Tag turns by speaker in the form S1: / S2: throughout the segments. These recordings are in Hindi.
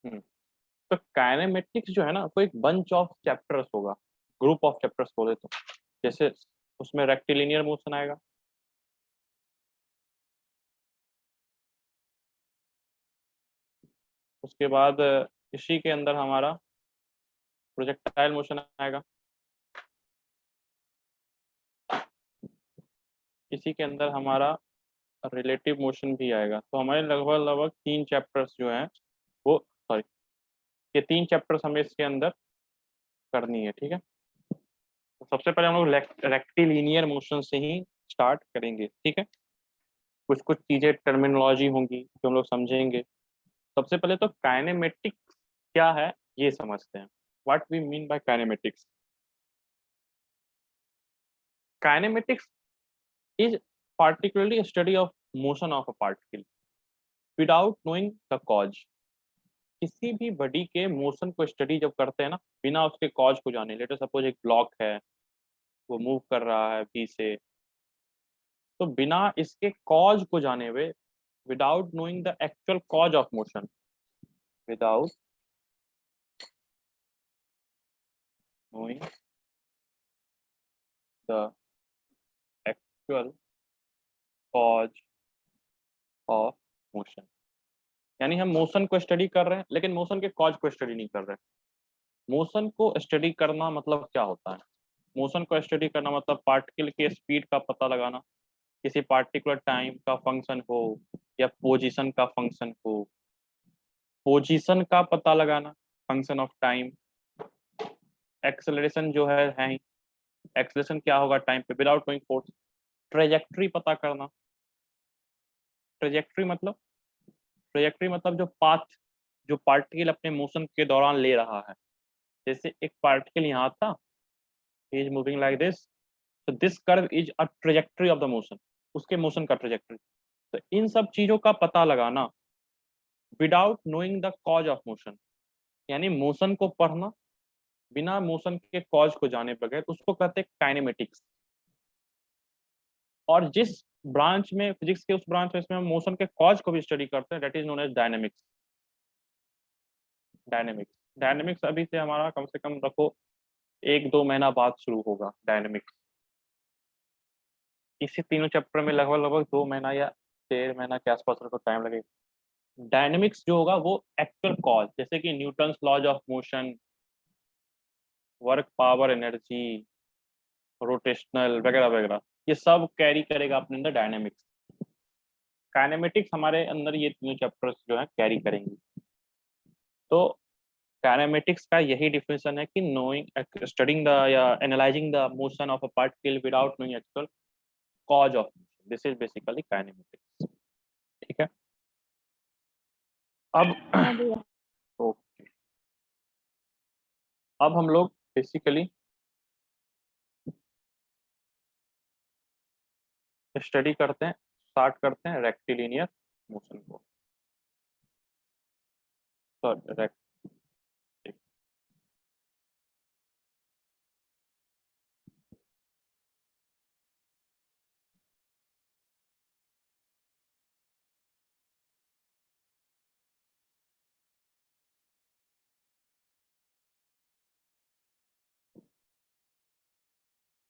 S1: हम्म, तो काइनेमेटिक्स जो है ना वो एक बंच ऑफ चैप्टर्स होगा, ग्रुप ऑफ चैप्टर्स बोले तो। जैसे उसमें रेक्टिलिनियर मोशन आएगा, उसके बाद इसी के अंदर हमारा प्रोजेक्टाइल मोशन आएगा, इसी के अंदर हमारा रिलेटिव मोशन भी आएगा। तो हमारे लगभग लगभग 3 चैप्टर्स जो हैं वो, सॉरी, ये 3 चैप्टर्स हमें इसके अंदर करनी है, ठीक है। तो सबसे पहले हम लोग रेक्टिलिनियर मोशन से ही स्टार्ट करेंगे, ठीक है। कुछ कुछ चीजें टर्मिनोलॉजी होंगी जो हम लोग समझेंगे। सबसे पहले तो काइनेमेटिक्स क्या है ये समझते हैं। What we mean by kinematics. Kinematics is particularly a study of motion of a particle without knowing the cause। किसी भी बॉडी के मोशन को स्टडी जब करते हैं ना, बिना उसके कॉज को जाने, लेट सपोज एक ब्लॉक है, वो मूव कर रहा है बी से, तो बिना इसके कॉज को जाने हुए, without knowing the actual cause of motion, without knowing the actual cause of motion, यानी हम मोशन को स्टडी कर रहे हैं लेकिन मोशन के कॉज को स्टडी नहीं कर रहे। मोशन को स्टडी करना मतलब क्या होता है? मोशन को स्टडी करना मतलब पार्टिकल के स्पीड का पता लगाना, किसी पार्टिकुलर टाइम का फंक्शन हो या पोजीशन का फंक्शन हो। पोजीशन का पता लगाना, फंक्शन ऑफ टाइम। एक्सेलरेशन जो है ही, एक्सेलरेशन क्या होगा टाइम पे विदाउट नोइंग फोर्स। ट्रेजेक्ट्री पता करना, ट्रेजेक्ट्री मतलब, ट्रेजेक्ट्री मतलब जो पाथ जो पार्टिकल अपने मोशन के दौरान ले रहा है। जैसे एक पार्टिकल यहाँ था, इज मूविंग लाइक दिस, तो this curve is a trajectory of the motion, उसके मोशन का ट्रेजेक्ट्री। तो इन सब चीजों का पता लगाना without knowing the cause of motion, यानी मोशन को पढ़ना बिना मोशन के कॉज को जाने बगैर, उसको कहते हैं काइनेमेटिक्स। और जिस ब्रांच में, फिजिक्स के उस ब्रांच में इसमें हम मोशन के कॉज को भी स्टडी करते हैं, that is known as dynamics. Dynamics, dynamics अभी से हमारा कम से कम रखो 1-2 महीना बाद शुरू होगा डायनेमिक्स। इसी तीनों चैप्टर में लगभग लगभग 2 महीना या 1.5 महीना के आसपास को टाइम लगेगा। डायनेमिक्स जो होगा वो एक्चुअल कॉज, जैसे कि Newton's laws of motion, work, power, energy, rotational वगैरह वगैरह, ये सब कैरी करेगा अपने अंदर डायनेमिक्स। काइनेमेटिक्स हमारे अंदर ये तीनों चैप्टर्स जो है कैरी करेंगे। तो काइनेमेटिक्स का यही डिफिनेशन है कि नोइंग, स्टडिंग द या analysing the motion of a particle without knowing actual cause of motion, this is basically kinematics, ठीक है। अब
S2: हाँ भैया।
S1: ओके, अब हम लोग बेसिकली स्टडी करते हैं, स्टार्ट करते हैं रेक्टिलिनियर मोशन को। तो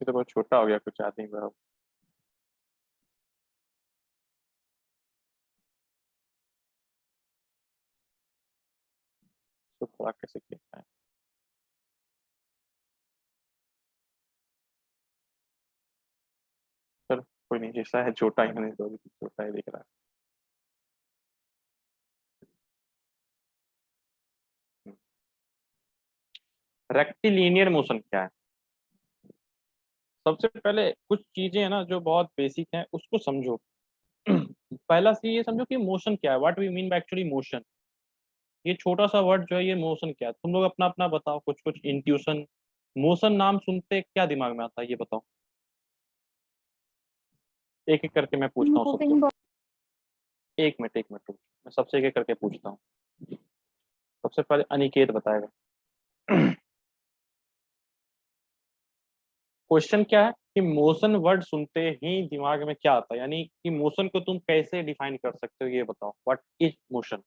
S1: ये तो बहुत छोटा हो गया कुछ आदमी बड़ा, तो थोड़ा कैसे किया है। चलो कोई नहीं, जैसा है छोटा ही होने दो, अभी तो छोटा ही दिख रहा है। रेक्टिलिनियर मोशन क्या है? सबसे पहले कुछ चीजें है ना जो बहुत बेसिक हैं उसको समझो। पहला सी ये समझो कि मोशन क्या है, what we mean by actually motion. ये छोटा सा वर्ड जो है ये मोशन क्या है, तुम लोग अपना अपना बताओ, कुछ कुछ इंट्यूशन। मोशन नाम सुनते क्या दिमाग में आता है ये बताओ, एक एक करके मैं पूछता हूँ सबसे।
S2: मूविंग
S1: एक मिनट एक मिनट रुक, मैं सबसे एक एक करके पूछता हूँ। सबसे पहले अनिकेत बताएगा। क्वेश्चन क्या है कि मोशन वर्ड सुनते ही दिमाग में क्या आता है, यानी कि मोशन को तुम कैसे डिफाइन कर सकते हो ये बताओ, व्हाट इज मोशन।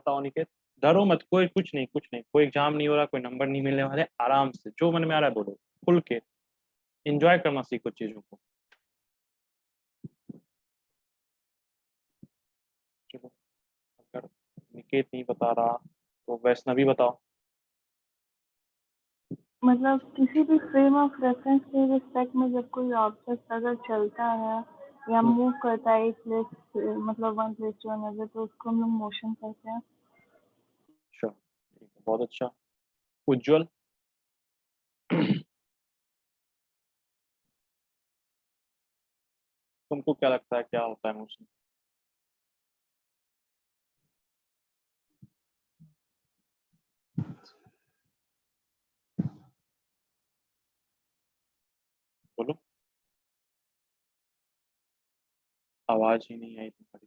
S1: बताओ निकेत। डरो मत, कोई कुछ नहीं, कुछ नहीं, कोई एग्जाम नहीं हो रहा, कोई नंबर नहीं मिलने वाले, आराम से जो मन में आ रहा है बोलो, खुल के एंजॉय करना सीखो चीजों को। चलो, अगर निकेत नहीं बता रहा तो वैष्णवी बताओ।
S2: मतलब किसी भी फ्रेम ऑफ रेफरेंस के रिस्पेक्ट में जब कोई ऑब्जेक्ट अगर चलता है या मूव करता है एक प्लेस मतलब वन प्लेस टू अनदर, तो उसको हम लोग मोशन कहते हैं।
S1: अच्छा, ठीक है, बहुत अच्छा। उज्जवल। तुमको क्या लगता है क्या होता है मोशन? बोलो। आवाज ही नहीं आई तुम्हारी।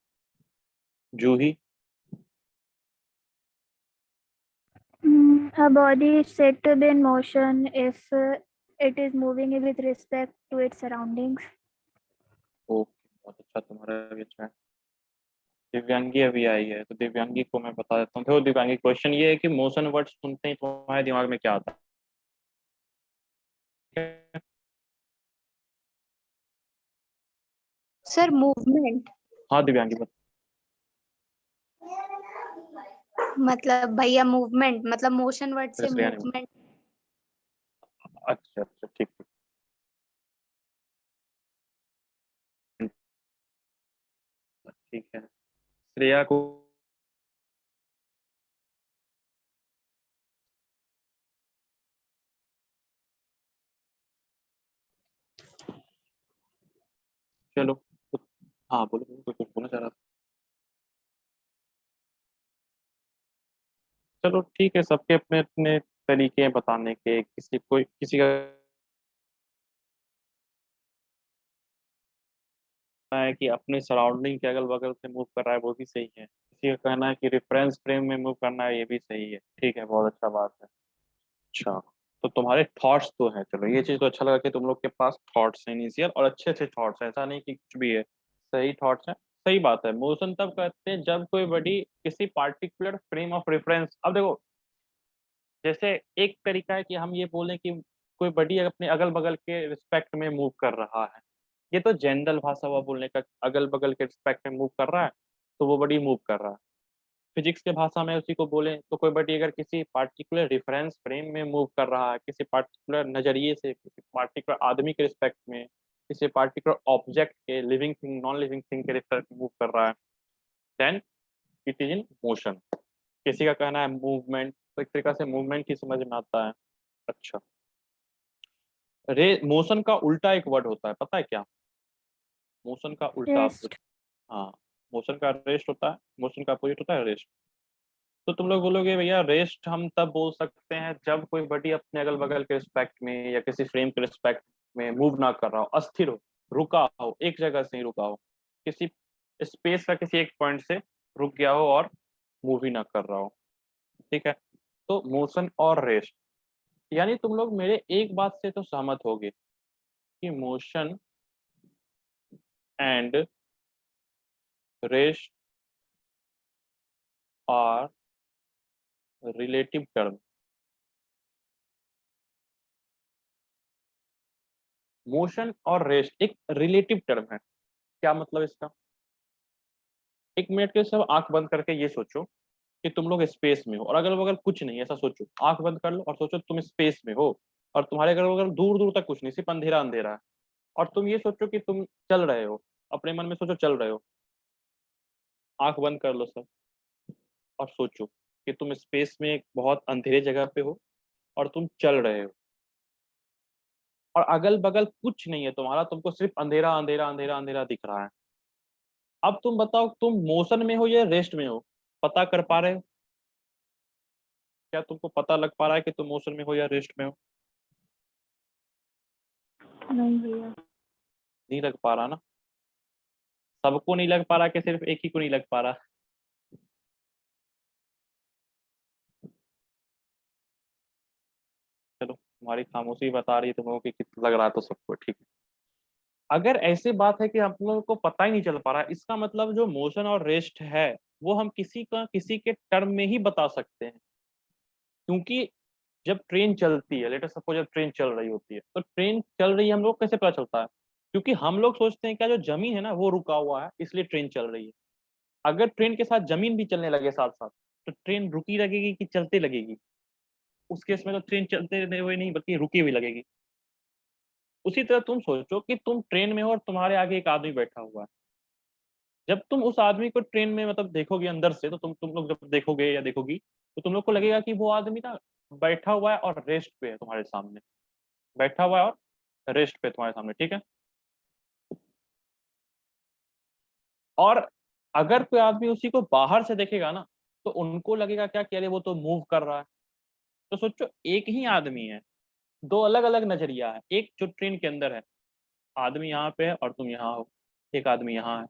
S1: जूही।
S3: A body is said to be in motion if it is moving with respect to its surroundings.
S1: Okay, बहुत अच्छा, तुम्हारा भी अच्छा है। दिव्यांगी अभी आई है, तो दिव्यांगी को मैं बता देता हूँ। देखो दिव्यांगी, क्वेश्चन ये है कि मोशन वर्ड सुनते ही तुम्हारे दिमाग में क्या आता है?
S4: सर मूवमेंट,
S1: हाँ दिव्यांगी बता।
S4: मतलब भैया मूवमेंट मतलब मोशन वर्ड से
S1: श्रेया ने
S4: मूवमेंट।
S1: बताया। अच्छा अच्छा, ठीक ठीक। ठीक है, श्रेया को। चलो तो, हाँ बोलो बोलो, कोई कुछ बोलना चाह रहा था। चलो ठीक है, सबके अपने अपने तरीके हैं बताने के, किसी कोई किसी का कहना है कि अपने सराउंडिंग के अगल बगल से मूव कर रहा है, वो भी सही है। किसी का कहना है कि रेफरेंस फ्रेम में मूव करना है, ये भी सही है। ठीक है, बहुत अच्छा बात है। अच्छा, तो तुम्हारे थॉट्स तो हैं, चलो ये चीज तो अच्छा लगा कि तुम लोग के पास थॉट्स हैं इनिशियल, और अच्छे अच्छे थॉट्स हैं, ऐसा नहीं कि कुछ भी है, सही थॉट्स हैं। सही बात है, मोशन तब कहते हैं जब कोई बॉडी किसी पार्टिकुलर फ्रेम ऑफ रेफरेंस, अब देखो जैसे एक तरीका है कि हम ये बोलें कि कोई बॉडी अपने अगल बगल के रिस्पेक्ट में मूव कर रहा है, ये तो जनरल भाषा हुआ बोलने का, अगल बगल के रिस्पेक्ट में मूव कर रहा है तो वो बॉडी मूव कर रहा है। फिजिक्स के भाषा में उसी को बोले तो कोई बॉडी अगर किसी पार्टिकुलर रेफरेंस फ्रेम में मूव कर रहा है, किसी पार्टिकुलर नजरिए से, किसी पार्टिकुलर आदमी के रिस्पेक्ट में, किसी पार्टिकुलर ऑब्जेक्ट के, living thing non living thing के रिस्पेक्ट में मूव कर रहा है, then it is in motion. किसी का कहना है मूवमेंट, तो एक तरीका से मूवमेंट ही समझ में आता है। अच्छा, रे मोशन का उल्टा एक वर्ड होता है, पता है क्या? मोशन का उल्टा
S3: Rest.
S1: अपोजिट। हाँ, मोशन का रेस्ट होता है, मोशन का अपोजिट होता है रेस्ट। तो तुम लोग बोलोगे भैया रेस्ट हम तब बोल सकते हैं जब कोई बॉडी अपने अगल बगल के रिस्पेक्ट में या किसी फ्रेम के रिस्पेक्ट में मूव ना कर रहा हो, अस्थिर हो, रुका हो, एक जगह से ही रुका हो, किसी स्पेस का किसी एक पॉइंट से रुक गया हो और मूव ही ना कर रहा हो। ठीक है, तो मोशन और रेस्ट, यानी तुम लोग मेरे एक बात से तो सहमत होगे कि motion and rest are relative term. Motion और रेस्ट एक रिलेटिव टर्म है। क्या मतलब इसका? एक मिनट के सब आंख बंद करके ये सोचो कि तुम लोग स्पेस में हो और अगल बगल कुछ नहीं, ऐसा सोचो, आंख बंद कर लो और सोचो तुम स्पेस में हो और तुम्हारे अगल बगल दूर दूर तक कुछ नहीं, सिर्फ अंधेरा अंधेरा है। और तुम ये सोचो कि तुम चल रहे हो, अपने मन में सोचो चल रहे हो, आंख बंद कर लो सब और सोचो कि तुम स्पेस में एक बहुत अंधेरे जगह पे हो और तुम चल रहे हो और अगल बगल कुछ नहीं है तुम्हारा, तुमको सिर्फ अंधेरा अंधेरा अंधेरा अंधेरा दिख रहा है। अब तुम बताओ तुम मोशन में हो या रेस्ट में हो, पता कर पा रहे हो? क्या तुमको पता लग पा रहा है कि तुम मोशन में हो या रेस्ट में हो?
S2: नहीं भैया।
S1: नहीं लग पा रहा ना? सबको नहीं लग पा रहा कि सिर्फ एक ही को नहीं लग पा रहा? चलो, तुम्हारी खामोशी बता रही है तुम लोगों की कितना लग रहा है, तो सबको ठीक है। अगर ऐसी बात है कि हम लोगों को पता ही नहीं चल पा रहा है, इसका मतलब जो मोशन और रेस्ट है वो हम किसी के टर्म में ही बता सकते हैं, क्योंकि जब ट्रेन चलती है, लेट अस सपोज जब ट्रेन चल रही होती है, तो ट्रेन चल रही है हम लोग कैसे पता चलता है? क्योंकि हम लोग सोचते हैं क्या जो जमीन है ना वो रुका हुआ है इसलिए ट्रेन चल रही है। अगर ट्रेन के साथ जमीन भी चलने लगे साथ साथ, तो ट्रेन रुकी लगेगी कि चलती लगेगी? उस केस में तो ट्रेन चलते हुए नहीं बल्कि रुकी हुई लगेगी। उसी तरह तुम सोचो कि तुम ट्रेन में हो और तुम्हारे आगे एक आदमी बैठा हुआ है। जब तुम उस आदमी को ट्रेन में मतलब देखोगे अंदर से, तो तुम लोग जब देखोगे या देखोगी, तो तुम लोग को लगेगा कि वो आदमी ना बैठा हुआ है और रेस्ट पे है तुम्हारे सामने, बैठा हुआ है और रेस्ट पे तुम्हारे सामने, ठीक है। और अगर कोई आदमी उसी को बाहर से देखेगा ना, तो उनको लगेगा क्या कि अरे वो तो मूव कर रहा है। तो सोचो एक ही आदमी है, दो अलग अलग नजरिया है। एक जो ट्रेन के अंदर है, आदमी यहाँ पे है और तुम यहाँ हो, एक आदमी यहाँ है,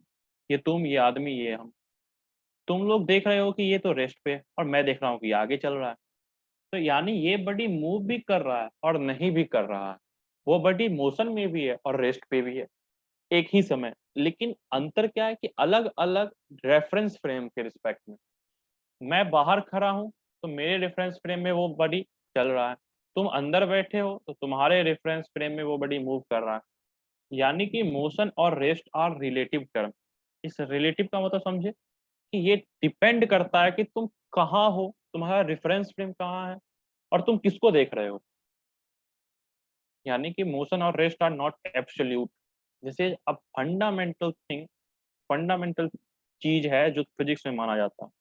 S1: ये तुम, ये आदमी, ये हम। तुम लोग देख रहे हो कि ये तो रेस्ट पे है और मैं देख रहा हूँ कि ये आगे चल रहा है। तो यानी ये बॉडी मूव भी कर रहा है और नहीं भी कर रहा है, वो बॉडी मोशन में भी है और रेस्ट पे भी है एक ही समय। लेकिन अंतर क्या है कि अलग अलग रेफरेंस फ्रेम के रिस्पेक्ट में। मैं बाहर खड़ा हूं तो मेरे रेफरेंस फ्रेम में वो बॉडी चल रहा है, तुम अंदर बैठे हो तो तुम्हारे रेफरेंस फ्रेम में वो बॉडी मूव कर रहा है। यानी कि मोशन और रेस्ट आर रिलेटिव टर्म। इस रिलेटिव का मतलब समझे कि ये डिपेंड करता है कि तुम कहाँ हो, तुम्हारा रेफरेंस फ्रेम कहाँ है और तुम किसको देख रहे हो। यानी कि मोशन और रेस्ट आर नॉट एब्सोल्यूट। जैसे अब फंडामेंटल चीज है जो फिजिक्स में माना जाता है,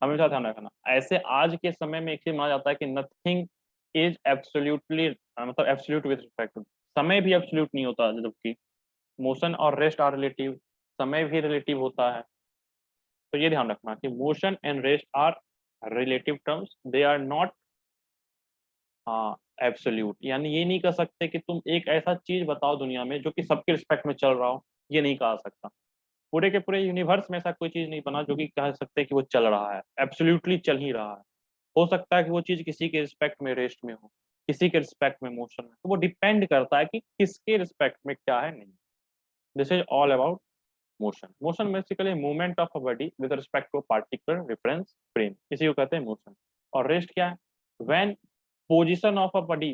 S1: हमेशा ध्यान रखना। ऐसे आज के समय में एक चीज माना जाता है कि नथिंग इज एब्सोल्युटली, मतलब एब्सोल्यूट विद रिस्पेक्ट टू समय भी एब्सोल्यूट नहीं होता, जबकि मोशन और रेस्ट आर रिलेटिव, समय भी रिलेटिव होता है। तो ये ध्यान रखना कि motion and rest are relative terms, they are not absolute. यानी ये नहीं कह सकते कि तुम एक ऐसा चीज बताओ दुनिया में जो कि सबके रिस्पेक्ट में चल रहा हो, ये नहीं कहा सकता। पूरे के पूरे यूनिवर्स में ऐसा कोई चीज नहीं बना जो कि कह सकते कि वो चल रहा है, एब्सोल्युटली चल ही रहा है। हो सकता है कि वो चीज किसी के रिस्पेक्ट में रेस्ट में हो, किसी के रिस्पेक्ट में मोशन में, तो वो डिपेंड करता है कि किसके रिस्पेक्ट में क्या है, नहीं। This is all about motion. Motion basically movement of a body with respect to particular reference frame, इसी को कहते हैं मोशन। और रेस्ट क्या है? When position of a body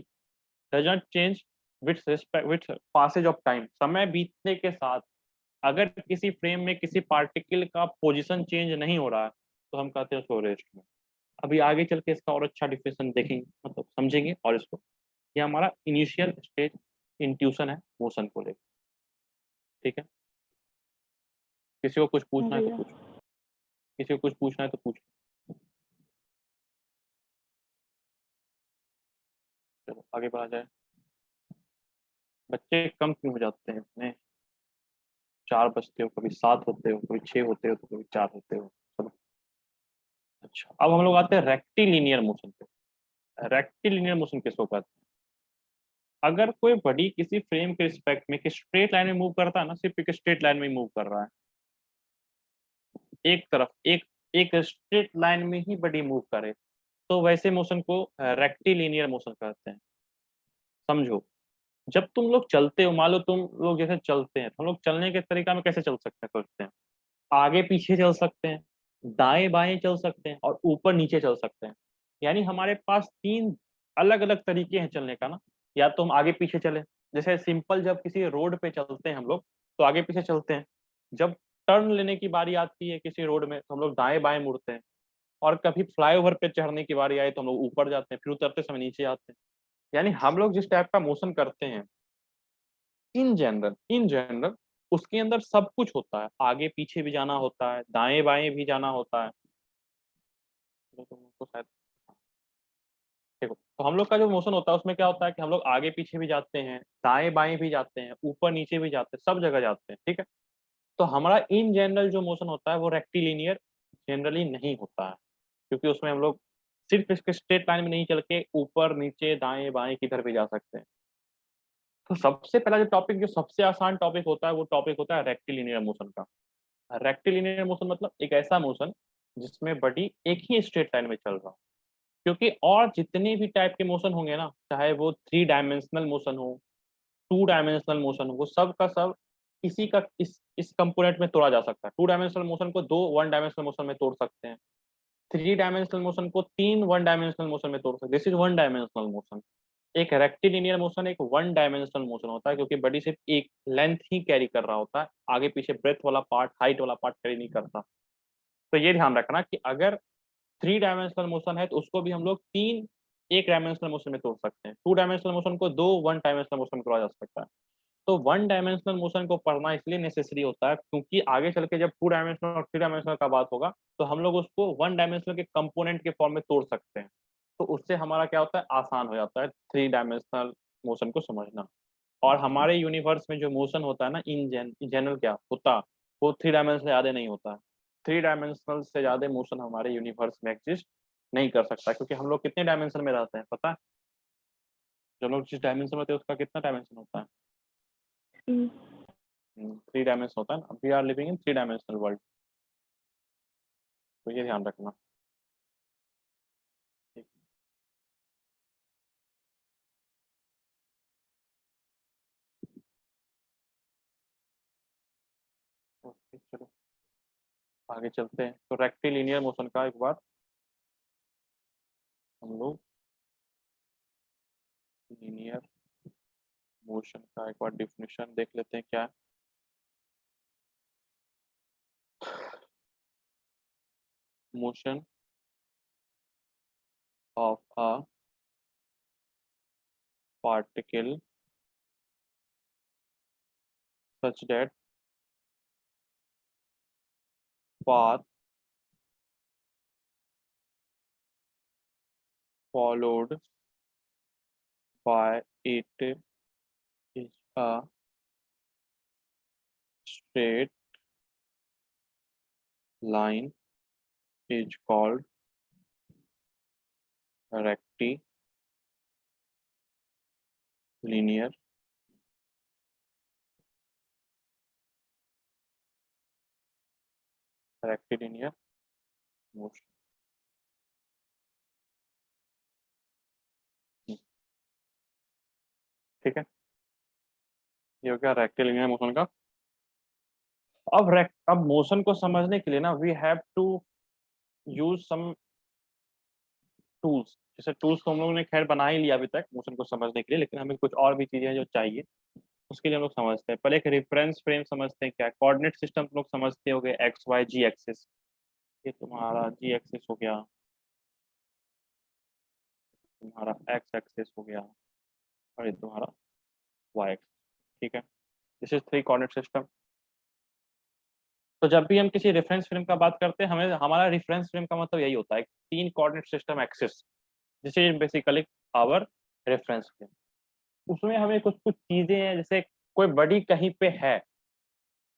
S1: does not change with respect with passage of time, समय बीतने के साथ अगर किसी फ्रेम में किसी पार्टिकल का पोजीशन चेंज नहीं हो रहा है, तो हम कहते हैं उसको रेस्ट में। अभी आगे चल के इसका और अच्छा डिफिनेशन देखेंगे, मतलब समझेंगे। और इसको, ये हमारा इनिशियल स्टेज इंट्यूशन है मोशन को लेकर, ठीक है। किसी को कुछ
S2: हाँ
S1: पूछना है तो
S2: भैया।
S1: पूछो, किसी को कुछ पूछना है तो पूछो। चलो आगे बढ़ा जाए। बच्चे कम क्यों हो जाते हैं इतने? 4 बजते हो, कभी 7 होते हो, कभी 6 होते हो, तो कभी 4 होते हो। चलो अच्छा, अब हम लोग आते हैं रेक्टिलिनियर मोशन पे। रेक्टिलिनियर मोशन किसको कहते हैं? अगर कोई बॉडी किसी फ्रेम के रिस्पेक्ट में एक स्ट्रेट लाइन में मूव करता है ना, सिर्फ एक स्ट्रेट लाइन में मूव कर रहा है, एक तरफ एक एक स्ट्रेट लाइन में ही बॉडी मूव करे, तो वैसे मोशन को रेक्टिलिनियर मोशन कहते हैं। समझो, जब तुम लोग चलते हो, मान लो तुम लोग जैसे चलते हैं, तो हम लोग चलने के तरीका में कैसे चल सकते हैं, सोचते हैं। आगे पीछे चल सकते हैं, दाएं बाएं चल सकते हैं और ऊपर नीचे चल सकते हैं। यानी हमारे पास 3 अलग अलग तरीके हैं चलने का ना। या तो हम आगे पीछे चले, जैसे सिंपल जब किसी रोड पे चलते हैं हम लोग, तो आगे पीछे चलते हैं। जब टर्न लेने की बारी आती है किसी रोड में, तो हम लोग दाएं बाएं मुड़ते हैं। और कभी फ्लाईओवर पे चढ़ने की बारी आए तो हम लोग ऊपर जाते हैं, फिर उतरते समय नीचे आते हैं। यानी हम लोग जिस टाइप का मोशन करते हैं, इन जनरल उसके अंदर सब कुछ होता है, आगे पीछे भी जाना होता है, दाएं बाएं भी जाना होता है। तो तुमको शायद, देखो, तो हम लोग का जो मोशन होता है उसमें क्या होता है कि हम लोग आगे पीछे भी जाते हैं, दाएं बाएं भी जाते हैं, ऊपर नीचे भी जाते हैं, सब जगह जाते हैं, ठीक है। तो हमारा इन जनरल जो मोशन होता है वो रेक्टिलिनियर जनरली नहीं होता है, क्योंकि उसमें हम लोग सिर्फ इसके स्ट्रेट लाइन में नहीं चल के ऊपर नीचे दाएं बाएं किधर भी जा सकते हैं। तो सबसे पहला जो टॉपिक, जो सबसे आसान टॉपिक होता है, वो टॉपिक होता है रेक्टिलिनियर मोशन का। रेक्टिलिनियर मोशन मतलब एक ऐसा मोशन जिसमें बॉडी एक ही स्ट्रेट लाइन में चल रहा हो। क्योंकि और जितने भी टाइप के मोशन होंगे ना, चाहे वो 3 डायमेंशनल मोशन हो, 2 डायमेंशनल मोशन हो, वो सब का सब इसी का इस कंपोनेंट में तोड़ा जा सकता है। 2 डायमेंशनल मोशन को 2 1 डायमेंशनल मोशन में तोड़ सकते हैं, 3 डायमेंशनल मोशन को 3 1 डायमेंशनल मोशन में तोड़ सकते हैं। This is 1 dimensional motion. एक रेक्टिलिनियर मोशन एक 1 डायमेंशनल मोशन होता है, क्योंकि बॉडी सिर्फ एक लेंथ ही कैरी कर रहा होता है, आगे पीछे ब्रेथ वाला पार्ट, हाइट वाला पार्ट कैरी नहीं करता। तो ये ध्यान रखना कि अगर 3 डायमेंशनल मोशन है तो उसको भी हम लोग 3 एक डायमेंशनल मोशन में तोड़ सकते हैं। 2 डायमेंशनल मोशन को 2 1 डायमेंशनल मोशन में तोड़ा जा सकता है। तो 1 डायमेंशनल मोशन को पढ़ना इसलिए नेसेसरी होता है, क्योंकि आगे चल के जब 2 डायमेंशनल और 3 डायमेंशनल का बात होगा तो हम लोग उसको 1 डायमेंशनल के कंपोनेंट के फॉर्म में तोड़ सकते हैं। तो उससे हमारा क्या होता है, आसान हो जाता है 3 डायमेंशनल मोशन को समझना। और हमारे यूनिवर्स में जो मोशन होता है ना, इन जनरल क्या होता, वो 3 डायमेंशनल से ज़्यादा नहीं होता है। 3 डायमेंशनल से ज़्यादा मोशन हमारे यूनिवर्स में एग्जिस्ट नहीं कर सकता, क्योंकि हम लोग कितने डायमेंशन में रहते हैं पता है? जो लोग जिस डायमेंशन में होते हैं उसका कितना डायमेंशन होता है?
S2: 3
S1: 3 डायमेंशन होता है ना। We are living in 3 dimensional world. तो ये ध्यान रखना। ठीक। ओके, चलो आगे चलते हैं। तो रेक्टिलिनियर मोशन का एक बार हम लोग लीनियर मोशन का एक बार डिफिनेशन देख लेते हैं क्या है। Motion of a particle such that path followed by it is a straight line is called rectilinear motion। ठीक है, ये हो गया रेक्टिलिनियर मोशन का। अब मोशन को समझने के लिए ना we have to use some tools. जैसे टूल्स तो हम लोगों ने खैर बना ही लिया अभी तक मोशन को समझने के लिए, लेकिन हमें कुछ और भी चीजें हैं जो चाहिए। उसके लिए हम लोग समझते हैं, पहले एक रेफरेंस फ्रेम समझते हैं। क्या कोऑर्डिनेट सिस्टम तुम लोग समझते होगे, एक्स वाई जी एक्सिस। ये तुम्हारा जी एक्सिस हो गया, तुम्हारा एक्स एक्सिस हो गया, और ये तुम्हारा वाई एक्सिस। ठीक है, दिस इज 3 कोऑर्डिनेट सिस्टम। तो जब भी हम किसी रेफरेंस फ्रेम का बात करते हैं, हमें हमारा रेफरेंस फ्रेम का मतलब यही होता है, 3 coordinate system axis. This is basically our reference frame. उसमें हमें कुछ कुछ चीजें हैं, जैसे कोई बड़ी कहीं पे है,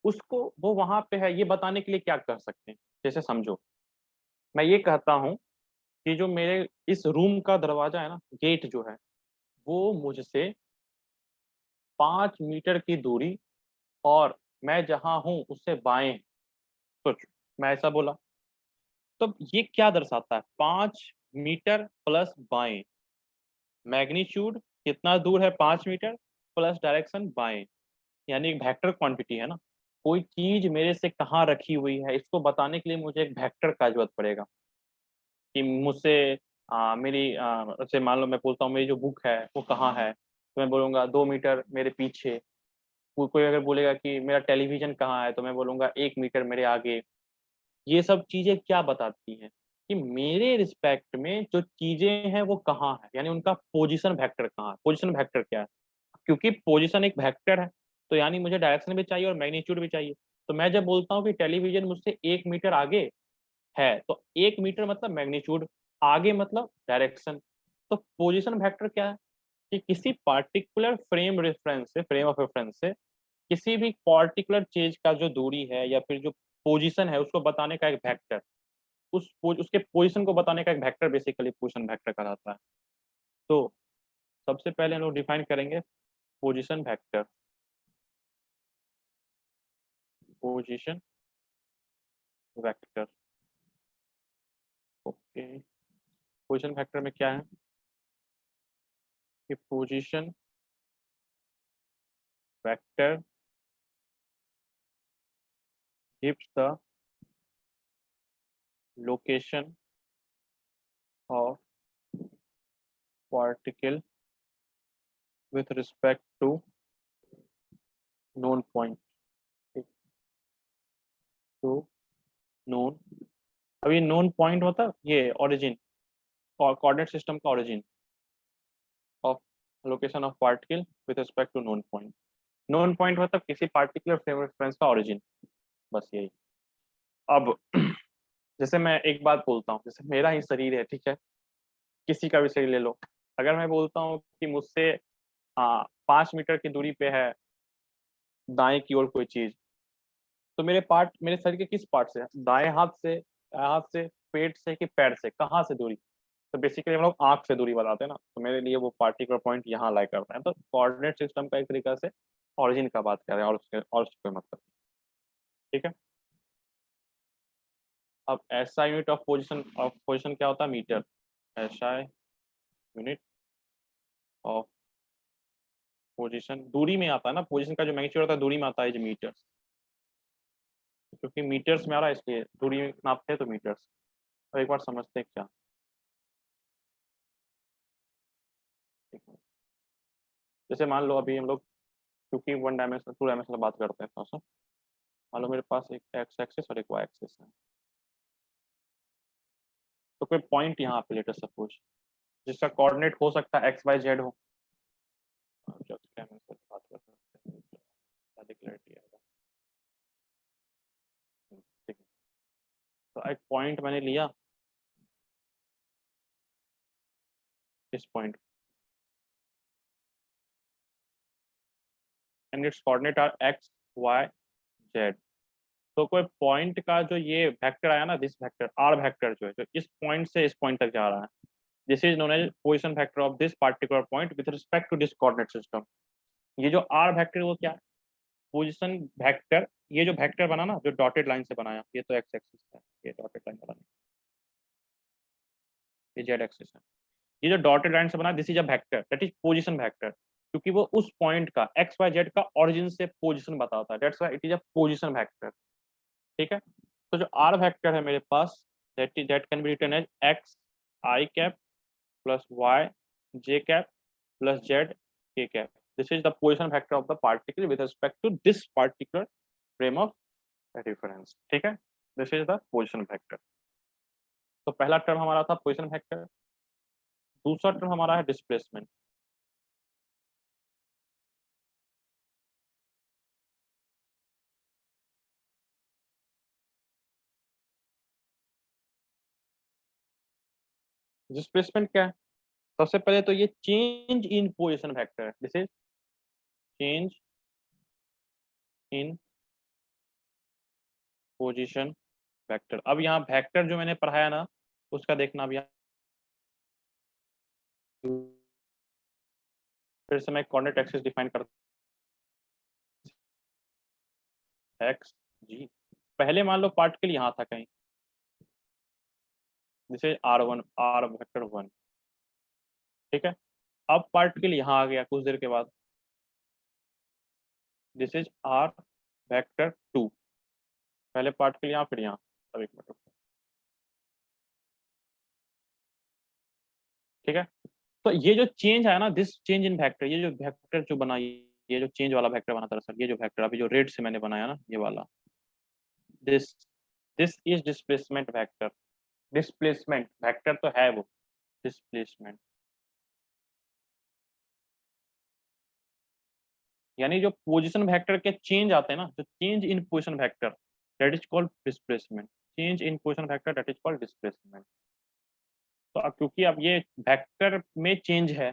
S1: उसको वो वहां पे है ये बताने के लिए क्या कर सकते हैं। जैसे समझो, मैं ये कहता हूँ कि जो मेरे इस रूम का दरवाजा है ना, गेट जो है, वो मुझसे 5 मीटर की दूरी और मैं जहां हूं उससे बाएं है। सोचो, मैं ऐसा बोला तो ये क्या दर्शाता है, 5 मीटर प्लस बाएं। मैग्नीट्यूड कितना दूर है, 5 मीटर प्लस डायरेक्शन बाएं, यानी एक वेक्टर क्वांटिटी है ना। कोई चीज मेरे से कहाँ रखी हुई है, इसको बताने के लिए मुझे एक वेक्टर का जरूरत पड़ेगा। कि मुझसे मेरी जैसे मान लो मैं बोलता हूँ मेरी जो बुक है वो कहाँ है, तो मैं बोलूँगा 2 मीटर मेरे पीछे। कोई अगर बोलेगा कि मेरा टेलीविजन कहाँ है, तो मैं बोलूँगा 1 मीटर मेरे आगे। ये सब चीजें क्या बताती हैं कि मेरे रिस्पेक्ट में जो चीजें हैं वो कहाँ है, यानी उनका पोजीशन वेक्टर कहाँ है। पोजीशन वेक्टर क्या है, क्योंकि पोजीशन एक वेक्टर है, तो यानी मुझे डायरेक्शन भी चाहिए और मैग्नीट्यूड भी चाहिए। तो मैं जब बोलता हूँ कि टेलीविजन मुझसे 1 मीटर आगे है, तो 1 मीटर मतलब मैग्नीट्यूड, आगे मतलब डायरेक्शन। तो पोजीशन वेक्टर क्या है कि किसी पार्टिकुलर फ्रेम रेफरेंस से, फ्रेम ऑफ रेफरेंस से किसी भी पार्टिकुलर चीज का जो दूरी है या फिर जो पोजीशन है उसको बताने का एक वेक्टर, उसके पोजीशन को बताने का एक वेक्टर बेसिकली पोजीशन वेक्टर कहलाता है। तो सबसे पहले हम लोग डिफाइन करेंगे position vector. Position vector, okay. Position vector में क्या है कि position vector gives the location of particle with respect to known point to known। अब ये known point होता है ये origin coordinate system का origin of location of particle with respect to known point। known point मतलब किसी particular frame of reference का origin, बस यही। अब जैसे मैं एक बात बोलता हूँ, जैसे मेरा ही शरीर है, ठीक है, किसी का भी शरीर ले लो, अगर मैं बोलता हूँ कि मुझसे 5 मीटर की दूरी पे है दाएं की ओर कोई चीज, तो मेरे शरीर के किस पार्ट से, दाएं हाथ से, पेट से कि पैर से, कहाँ से दूरी? तो बेसिकली हम लोग आंख से दूरी बताते हैं ना, तो मेरे लिए वो पार्टिकुलर पॉइंट यहाँ लाई करता है। तो कोऑर्डिनेट सिस्टम का एक तरीका से ऑरिजिन का बात कर रहे हैं, और उससे कोई मतलब नहीं, ठीक है। अब एसआई यूनिट ऑफ पोजीशन क्या होता है? Metre. SI unit of position दूरी में आता है ना, पोजीशन का जो मैग्नीट्यूड होता है दूरी में आता है, मीटर, क्योंकि मीटर्स में आ रहा है इसलिए दूरी में नापते हैं तो मीटर्स। तो एक बार समझते हैं क्या, जैसे मान लो अभी हम लोग क्योंकि 1 डायमेंशनल 2 डायमेंशनल बात करते हैं थोड़ा सा, मान लो मेरे पास एक एक्स एक्सिस और एक वाई एक्सिस है, तो कोई पॉइंट यहाँ पे लेटर सपोज जिसका कोऑर्डिनेट हो सकता है एक्स वाई जेड हो, जो डायमेंशन की बात करते हैं ज़्यादा क्लैरिटी आएगा, ठीक है। तो एक पॉइंट मैंने लिया, इस point and its coordinate are X Y Z. तो कोई पॉइंट का जो ये वेक्टर आया ना, दिस वेक्टर आर वेक्टर जो है, जो इस पॉइंट से इस पॉइंट तक जा रहा है, this is known as position vector of this particular point with respect to this coordinate system. ये जो आर वेक्टर वो क्या है? Position vector. ये जो वेक्टर बना ना, जो डॉटेड लाइन से बनाया, ये तो एक्स एक्सिस है, ये डॉटेड लाइन बना, ये जेड एक्सिस है। ये जो डॉटेड लाइन से बना, this is a vector, that is position vector, क्योंकि वो उस पॉइंट का एक्स वाई जेड का ओरिजिन से पोजीशन बताता है, that's why it is a position vector, ठीक है। तो जो आर वेक्टर है मेरे पास, that can be written as X I cap plus Y J cap plus Z K cap. This is the position vector of the particle with respect to this particular frame of reference, ठीक है। This is the position vector. तो पहला टर्म हमारा था पोजीशन वेक्टर, दूसरा टर्म हमारा है डिस्प्लेसमेंट। डिस्प्लेसमेंट क्या है? सबसे पहले तो ये change in position vector, this is change in position vector. अब यहाँ वेक्टर जो मैंने पढ़ाया ना, उसका देखना अब यहाँ फिर से मैं कोऑर्डिनेट एक्सिस डिफाइन करता हूँ, एक्स जी। पहले मान लो पार्टिकल यहाँ था कहीं, this is R1 are vector 1, ठीक है। अब पार्टिकल यहाँ आ गया कुछ देर के बाद, दिस इज आर वेक्टर 2। पहले पार्टिकल यहाँ फिर यहाँ, अब एक मिनट, ठीक है। तो ये जो चेंज आया ना, दिस चेंज इन वेक्टर, ये जो वेक्टर जो बना, ये जो चेंज वाला वेक्टर बना, दरअसल ये जो वेक्टर अभी जो रेड से मैंने बनाया ना, ये वाला, this this is displacement vector. Displacement vector तो है वो, डिस्प्लेसमेंट यानी जो पोजीशन वेक्टर के चेंज आते हैं ना, जो change in position vector, that is called displacement. Change in position vector that is called displacement. तो अब क्योंकि अब ये वेक्टर में चेंज है,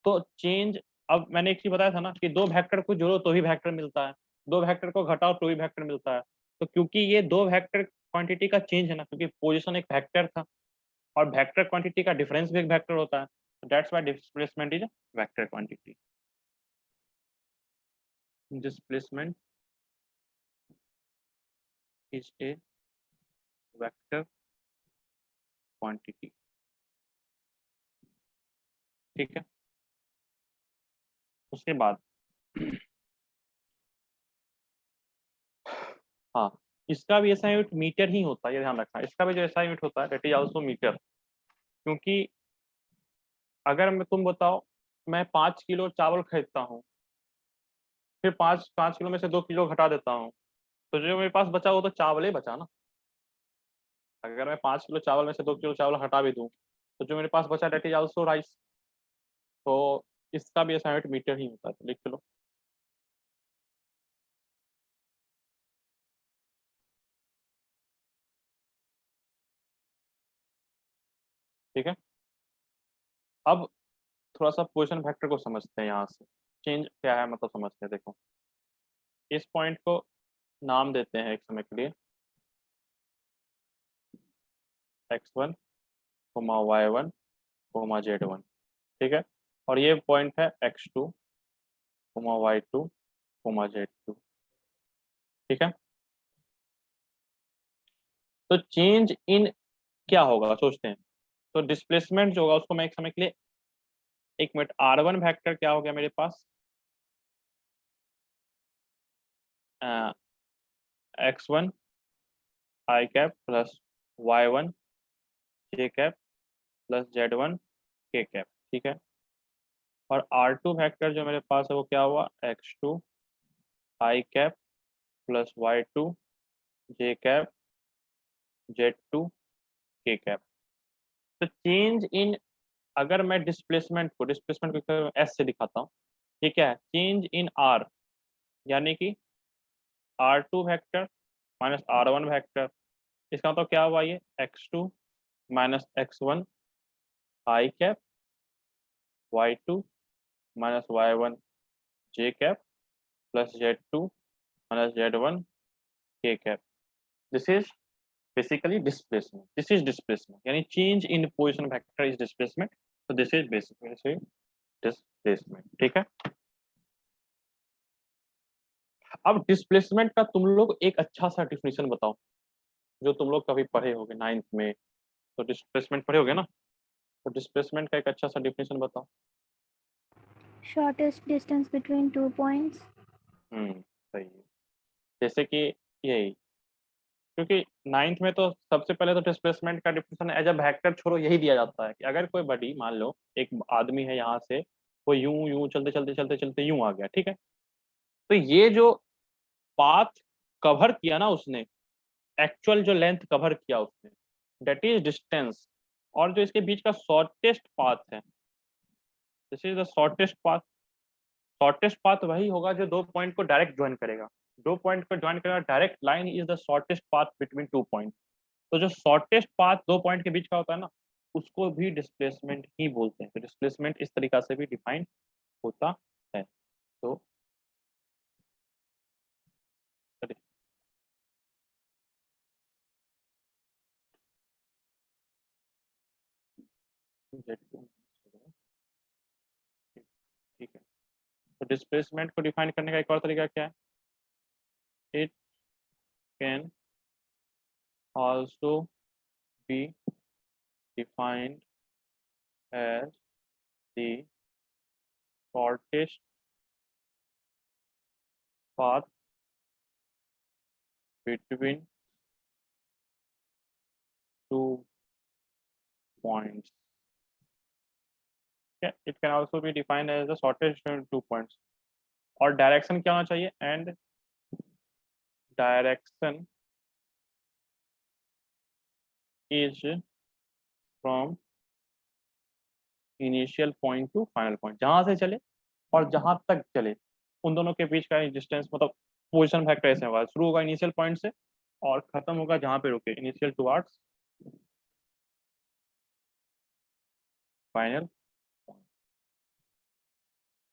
S1: तो चेंज, अब मैंने एक चीज बताया था ना कि दो वेक्टर को जोड़ो तो ही वेक्टर मिलता है, दो वेक्टर को घटाओ तो ही वेक्टर मिलता है। तो क्योंकि ये दो वेक्टर क्वांटिटी का चेंज है ना, क्योंकि पोजीशन एक वेक्टर था और वेक्टर क्वांटिटी का डिफरेंस भी एक वेक्टर होता है, that's why displacement is vector quantity. Displacement is a vector quantity, ठीक है। उसके बाद हाँ, इसका भी SI यूनिट मीटर ही होता है, ये ध्यान रखना। इसका भी जो SI यूनिट होता है दैट इज आल्सो मीटर। क्योंकि अगर मैं तुम बताओ मैं 5 किलो चावल खरीदता हूँ, फिर 5 किलो में से 2 किलो घटा देता हूँ, तो जो मेरे पास बचा वो तो चावल ही बचा ना। अगर मैं 5 किलो चावल में से 2 किलो चावल हटा भी दूँ तो जो मेरे पास बचा दैट इज आल्सो राइस। तो इसका भी SI यूनिट मीटर ही होता है, तो लिख लो। ठीक है, अब थोड़ा सा पोजीशन वेक्टर को समझते हैं। यहाँ से चेंज क्या है मतलब समझते हैं। देखो इस पॉइंट को नाम देते हैं एक समय के लिए x1, y1, z1। ठीक है, और ये पॉइंट है x2, y2, z2। ठीक है, तो चेंज इन क्या होगा सोचते हैं। तो डिस्प्लेसमेंट जो होगा उसको मैं एक समय के लिए, एक मिनट, r1 वेक्टर क्या हो गया मेरे पास, x1 i cap plus y1 j cap plus z1 k cap. ठीक है, और r2 वेक्टर जो मेरे पास है वो क्या हुआ, x2 i cap plus y2 j cap z2 k cap. तो चेंज इन, अगर मैं डिस्प्लेसमेंट को एस से दिखाता हूँ, ये क्या है, चेंज इन आर, यानी कि r2 vector minus r1 vector. इसका मतलब क्या हुआ, ये x2 minus x1 i cap, y2 minus y1 j cap plus z2 minus z1 k cap. This is basically displacement, this is displacement, यानी change in position vector is displacement. तो दिस इज बेसिकली डिस्प्लेसमेंट। ठीक है, अब डिस्प्लेसमेंट का तुम लोग एक अच्छा सा डिफिनेशन बताओ, जो तुम लोग कभी पढ़े होगे 9th में। तो डिस्प्लेसमेंट पढ़े होगे ना, तो डिस्प्लेसमेंट का एक अच्छा सा डिफिनेशन बताओ।
S3: Shortest distance between 2 points.
S1: सही है। जैसे कि यही, क्योंकि 9th में तो सबसे पहले तो डिस्प्लेसमेंट का डिफिनेशन एज अ वेक्टर छोड़ो यही दिया जाता है कि अगर कोई बॉडी, मान लो एक आदमी है, यहाँ से वो यूं यूं चलते चलते चलते चलते यूं आ गया। ठीक है, तो ये जो पाथ कवर किया ना उसने, एक्चुअल जो लेंथ कवर किया उसने, दैट इज डिस्टेंस। और जो इसके बीच का शॉर्टेस्ट पाथ है, this is the shortest path. Shortest path वही होगा जो 2 पॉइंट को डायरेक्ट ज्वाइन करेगा। 2 पॉइंट को ज्वाइन करेगा, direct line is the shortest path between 2 point. तो जो शॉर्टेस्ट पाथ 2 पॉइंट के बीच का होता है ना, उसको भी डिस्प्लेसमेंट ही बोलते हैं। तो डिस्प्लेसमेंट इस तरीका से भी डिफाइन होता है। तो ठीक है, तो डिस्प्लेसमेंट को डिफाइन करने का एक और तरीका क्या है, it can also be defined as the shortest path between 2 points. Yeah, it can also be defined as the shortest between 2 points. और डायरेक्शन क्या होना चाहिए, and direction is from initial point two final point, जहां से चले और जहां तक चले उन दोनों के बीच का डिस्टेंस, मतलब पोजिशन फैक्टर ऐसे होगा, शुरू होगा इनिशियल पॉइंट से और खत्म होगा जहां पे रुके, इनिशियल टुवर्ड्स फाइनल।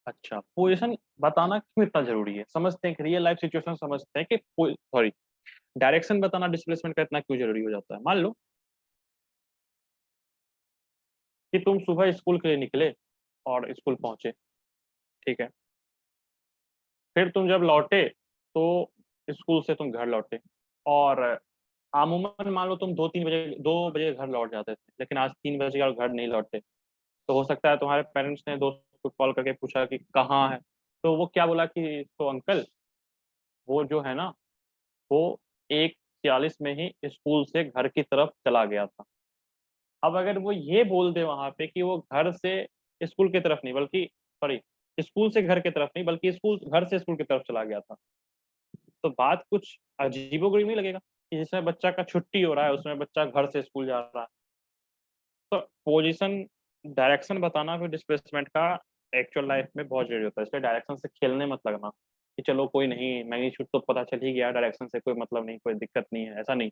S1: अच्छा, पोजीशन बताना क्यों इतना जरूरी है, समझते हैं कि रियल लाइफ सिचुएशन समझते हैं कि सॉरी, डायरेक्शन बताना डिस्प्लेसमेंट का इतना क्यों जरूरी हो जाता है। मान लो कि तुम सुबह स्कूल के लिए निकले और स्कूल पहुंचे। ठीक है, फिर तुम जब लौटे तो स्कूल से तुम घर लौटे, और अमूमन मान लो तुम 2-3 बजे घर लौट जाते थे, लेकिन आज 3 बजे और घर नहीं लौटे। तो हो सकता है तुम्हारे पेरेंट्स ने दोस्त को कॉल करके पूछा कि कहाँ है, तो वो क्या बोला कि तो अंकल वो जो है ना, वो एक 1946 में ही स्कूल से घर की तरफ चला गया था। अब अगर वो ये बोल दे वहां पे कि वो घर से स्कूल की तरफ नहीं बल्कि सॉरी स्कूल से घर की तरफ नहीं बल्कि स्कूल घर से स्कूल की तरफ चला गया था, तो बात कुछ अजीबोगरीब नहीं लगेगा कि जिसमें बच्चा का छुट्टी हो रहा है उसमें बच्चा घर से स्कूल जा रहा है। तो पोजीशन डायरेक्शन बताना फिर डिस्प्लेसमेंट का एक्चुअल लाइफ में बहुत जरूरी होता है, इसलिए डायरेक्शन से खेलने मत लगना कि चलो कोई नहीं मैग्नीट्यूड तो पता चल ही गया, डायरेक्शन से कोई मतलब नहीं, कोई दिक्कत नहीं है, ऐसा नहीं।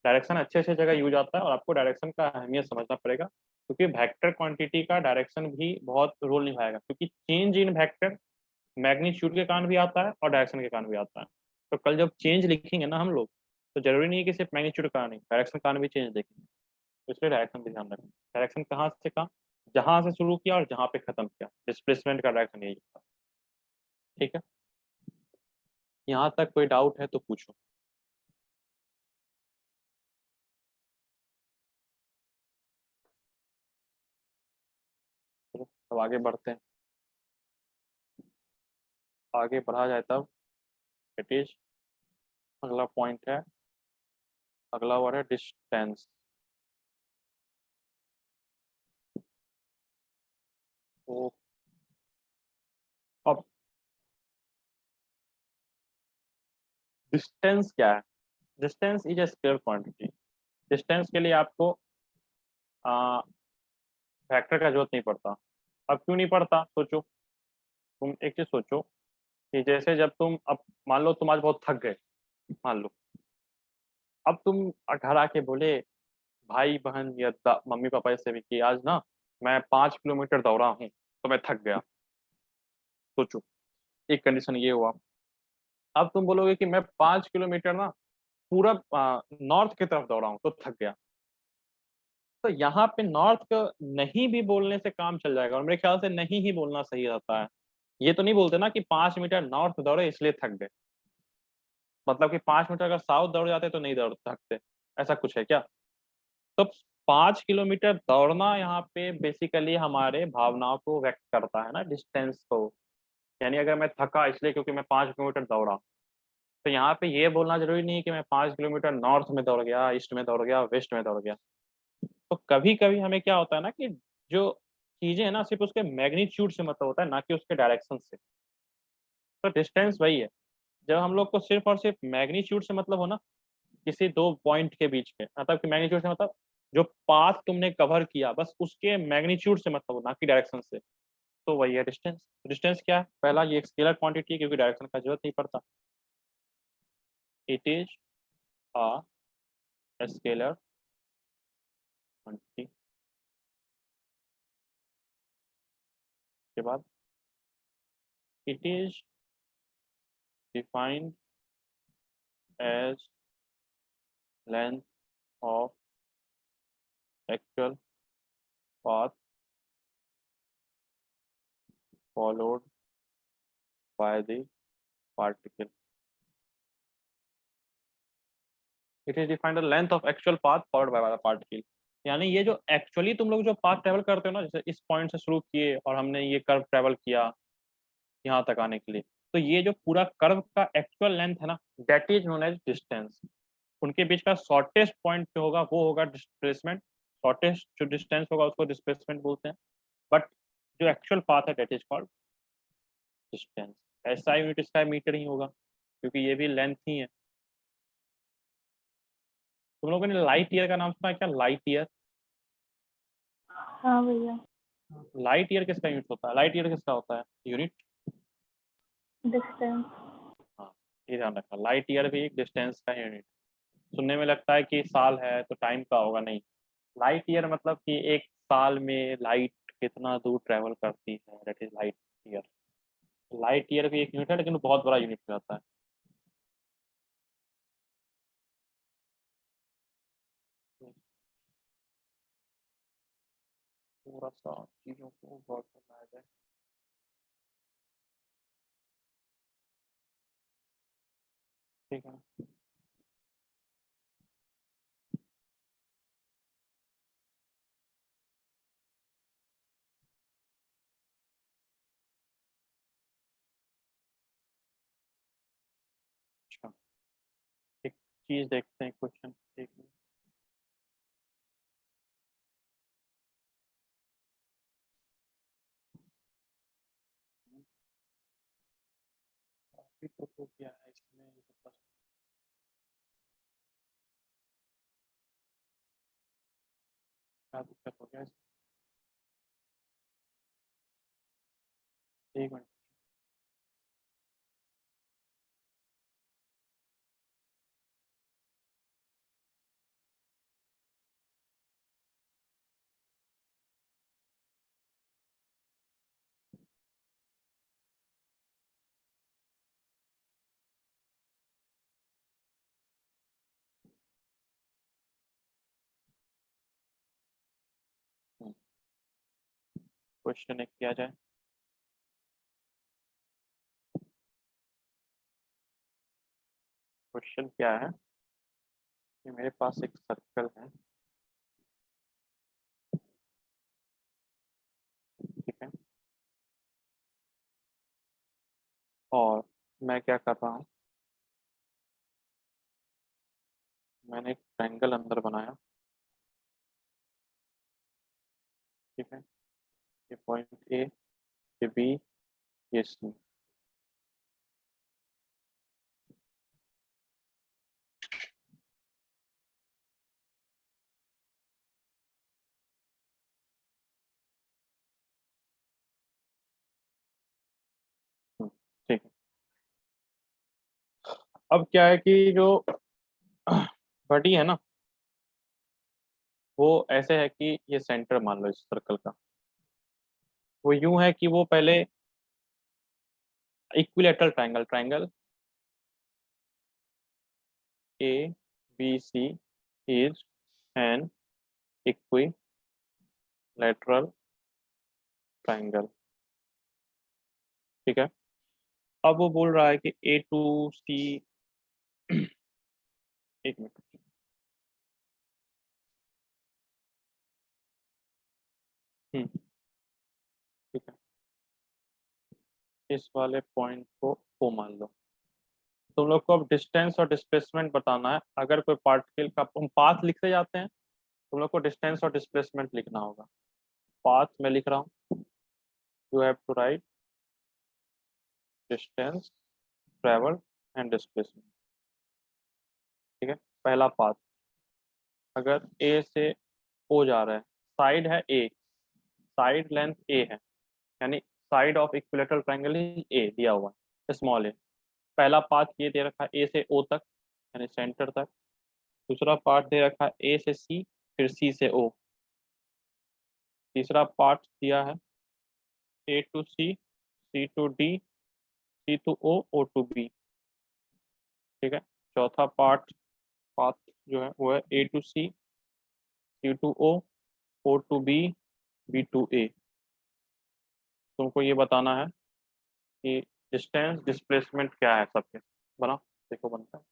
S1: डायरेक्शन अच्छे अच्छे जगह यूज आता है और आपको डायरेक्शन का अहमियत समझना पड़ेगा, क्योंकि वेक्टर क्वांटिटी का डायरेक्शन भी बहुत रोल निभाएगा, क्योंकि चेंज इन वेक्टर मैग्नीट्यूड के कारण भी आता है और डायरेक्शन के कारण भी आता है। तो कल जब चेंज लिखेंगे ना हम लोग, तो जरूरी नहीं है कि सिर्फ मैग्नीट्यूड का कारण, डायरेक्शन का कारण भी चेंज देखेंगे, तो इसलिए डायरेक्शन भी ध्यान रखें। डायरेक्शन कहाँ से कहाँ, जहां से शुरू किया और जहां पे खत्म किया, डिस्प्लेसमेंट का डायरेक्शन यही होता है। ठीक है, यहाँ तक कोई डाउट है तो पूछो। चलो अब आगे बढ़ते हैं, आगे बढ़ा जाए तब इट इज अगला पॉइंट है, अगला वर्ड है डिस्टेंस। तो अब डिस्टेंस क्या है? Distance is a scalar quantity. Distance के लिए आपको फैक्टर का जरूरत नहीं पड़ता। अब क्यों नहीं पड़ता, सोचो, तुम एक चीज सोचो कि जैसे जब तुम अब मान लो तुम आज बहुत थक गए, मान लो, अब तुम घर आके बोले भाई बहन या मम्मी पापा से भी कि आज ना मैं 5 किलोमीटर दौड़ा हूँ तो मैं थक गया। सोचो, एक कंडीशन ये हुआ। अब तुम बोलोगे कि मैं 5 किलोमीटर ना पूरा नॉर्थ की तरफ दौड़ा हूँ तो थक गया, तो यहाँ पे नॉर्थ का नहीं भी बोलने से काम चल जाएगा, और मेरे ख्याल से नहीं ही बोलना सही रहता है। ये तो नहीं बोलते ना कि 5 मीटर नॉर्थ दौड़े इसलिए थक गए, मतलब कि 5 मीटर अगर साउथ दौड़ जाते तो नहीं दौड़ थकते, ऐसा कुछ है क्या? तो 5 किलोमीटर दौड़ना यहाँ पे बेसिकली हमारे भावनाओं को व्यक्त करता है ना, डिस्टेंस को। यानी अगर मैं थका इसलिए क्योंकि मैं 5 किलोमीटर दौड़ा, तो यहाँ पे ये बोलना जरूरी नहीं है कि मैं 5 किलोमीटर नॉर्थ में दौड़ गया, ईस्ट में दौड़ गया, वेस्ट में दौड़ गया। तो कभी कभी हमें क्या होता है ना कि जो चीजें है ना सिर्फ उसके मैग्नीट्यूड से मतलब होता है, ना कि उसके डायरेक्शन से। तो डिस्टेंस वही है, जब हम लोग को सिर्फ और सिर्फ मैग्नीट्यूड से मतलब हो ना, किसी दो पॉइंट के बीच में, मतलब कि मैग्नीट्यूड से मतलब जो पाथ तुमने कवर किया बस उसके मैग्नीट्यूड से मतलब हो, ना कि डायरेक्शन से, तो वही है डिस्टेंस। डिस्टेंस क्या है? पहला, ये एक स्केलर क्वांटिटी है क्योंकि डायरेक्शन का जरूरत नहीं पड़ता। It is a scalar quantity. के बाद it is defined as length of actual path followed by the particle. It is defined the length of actual path followed by the particle. यानी ये जो एक्चुअली तुम लोग जो पाथ ट्रेवल करते हो ना, जैसे इस पॉइंट से शुरू किए और हमने ये कर्व ट्रेवल किया यहाँ तक आने के लिए, तो ये जो पूरा कर्व का एक्चुअल लेंथ है ना, that is known as distance. उनके बीच का शॉर्टेस्ट पॉइंट जो होगा वो होगा डिस्प्लेसमेंट। शॉर्टेस्ट जो डिस्टेंस होगा उसको डिस्प्लेसमेंट बोलते हैं, बट जो एक्चुअल पाथ है दैट इज कॉल्ड डिस्टेंस। ऐसा यूनिट इसका मीटर ही होगा क्योंकि ये भी लेंथ ही है। तुम लोगों ने लाइट ईयर का नाम सुना है क्या? लाइट ईयर,
S2: हाँ भैया।
S1: लाइट ईयर किसका यूनिट होता है? लाइट ईयर किसका होता है यूनिट?
S2: डिस्टेंस।
S1: हाँ, ये ध्यान रखना, लाइट ईयर भी एक डिस्टेंस का यूनिट। सुनने में लगता है कि साल है तो टाइम का होगा, नहीं। लाइट ईयर मतलब कि एक साल में लाइट कितना दूर ट्रेवल करती है, that is light year. Light year भी एक यूनिट है लेकिन वो बहुत बड़ा यूनिट हो जाता है। थोड़ा सा चीजों को गौर करना जाए। ठीक है, अच्छा, एक चीज देखते हैं, क्वेश्चन एक मिनट। तो क्या है इसमें, ये तो क्या दिक्कत हो गया एक मिनट। क्वेश्चन एक किया जाए। क्वेश्चन क्या है कि मेरे पास एक सर्कल है, ठीक है, और मैं क्या कर रहा हूँ, मैंने एक ट्रायंगल अंदर बनाया, ठीक है, ये पॉइंट ए, ये बी, ये सी। ठीक है। अब क्या है कि जो बॉडी है ना, वो ऐसे है कि ये सेंटर मान लो इस सर्कल का, वो यूं है कि वो पहले equilateral triangle, triangle A B C is an equilateral triangle, ठीक है। अब वो बोल रहा है कि ए टू सी, एक मिनट, ठीक है, इस वाले पॉइंट को ओ मान लो। तुम लोग को अब डिस्टेंस और डिस्प्लेसमेंट बताना है। अगर कोई पार्टिकल का हम पाथ लिखते जाते हैं, तुम लोग को डिस्टेंस और डिस्प्लेसमेंट लिखना होगा। पाथ में लिख रहा हूँ, you have to write distance travel and displacement, ठीक है। पहला पाथ, अगर ए से ओ जा रहा है, साइड है ए, साइड लेंथ ए है, यानी side of equilateral triangle A दिया हुआ है, स्मॉल ए। पहला पाथ ये दे रखा है ए से ओ तक, यानी सेंटर तक। दूसरा पार्ट दे रखा है ए से सी, फिर सी से ओ। तीसरा पार्ट दिया है A to C to D, C to O, O to B, ठीक है। चौथा पाथ जो है वो है A to C to O to B to A. तुमको ये बताना है कि डिस्टेंस डिस्प्लेसमेंट क्या है सबके। बना, देखो बनता है।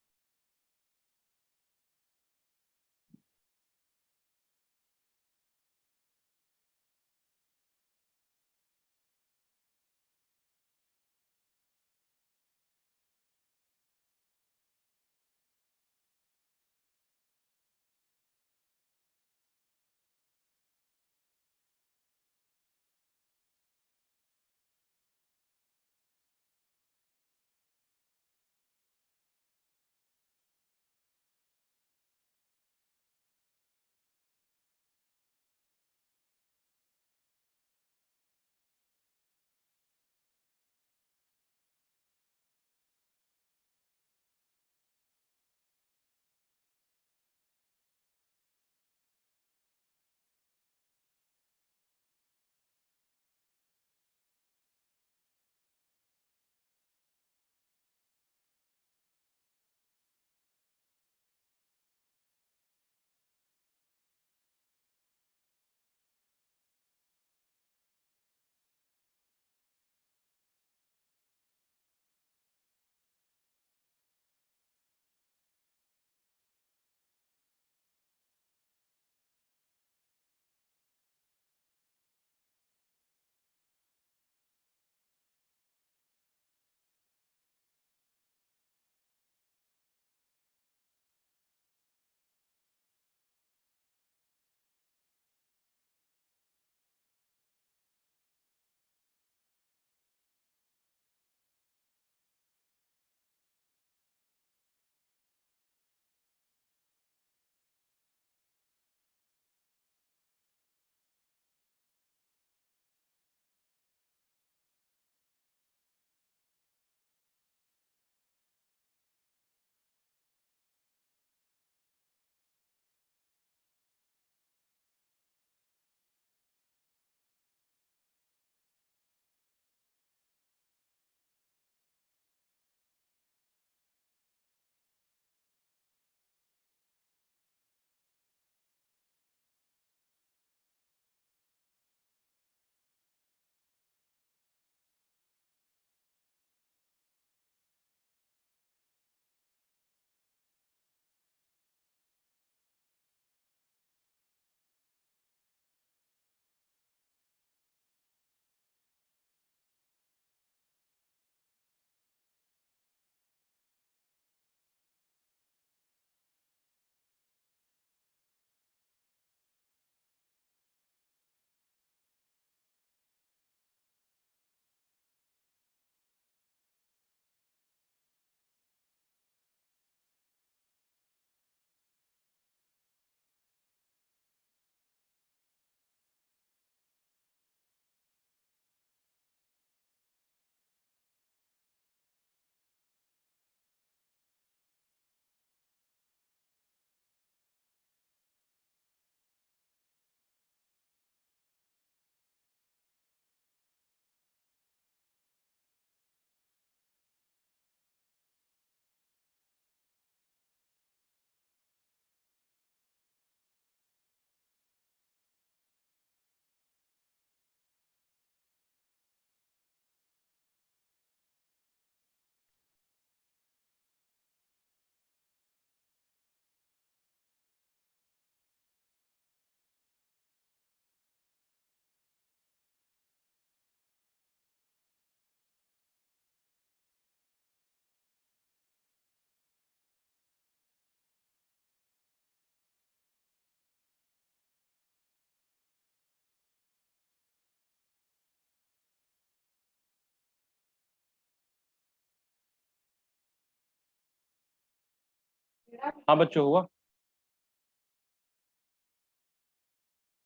S1: हाँ बच्चों, हुआ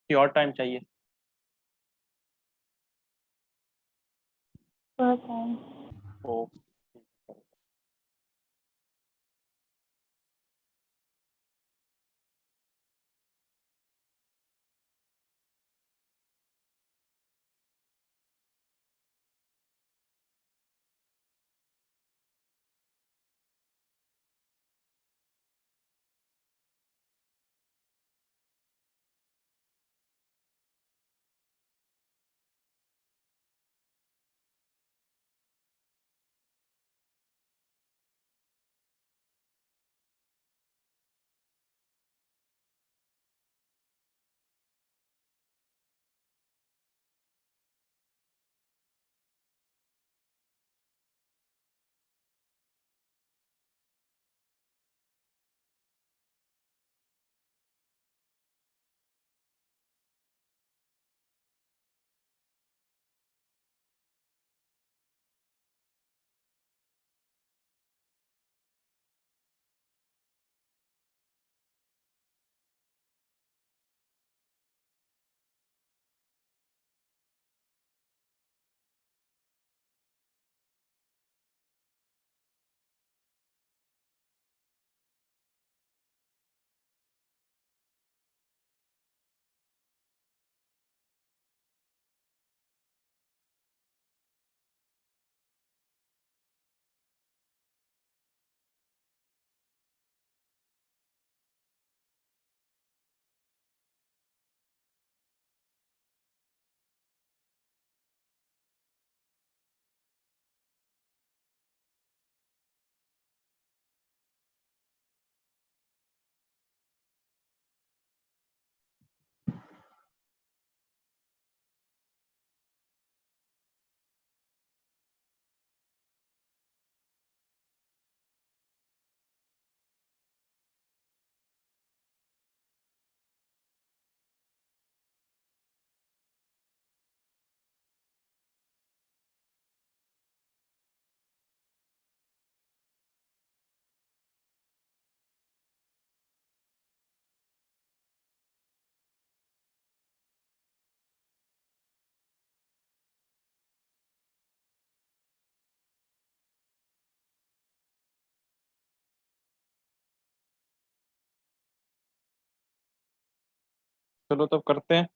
S1: कि और टाइम चाहिए?
S2: थोड़ा टाइम।
S1: ओ, चलो तब करते हैं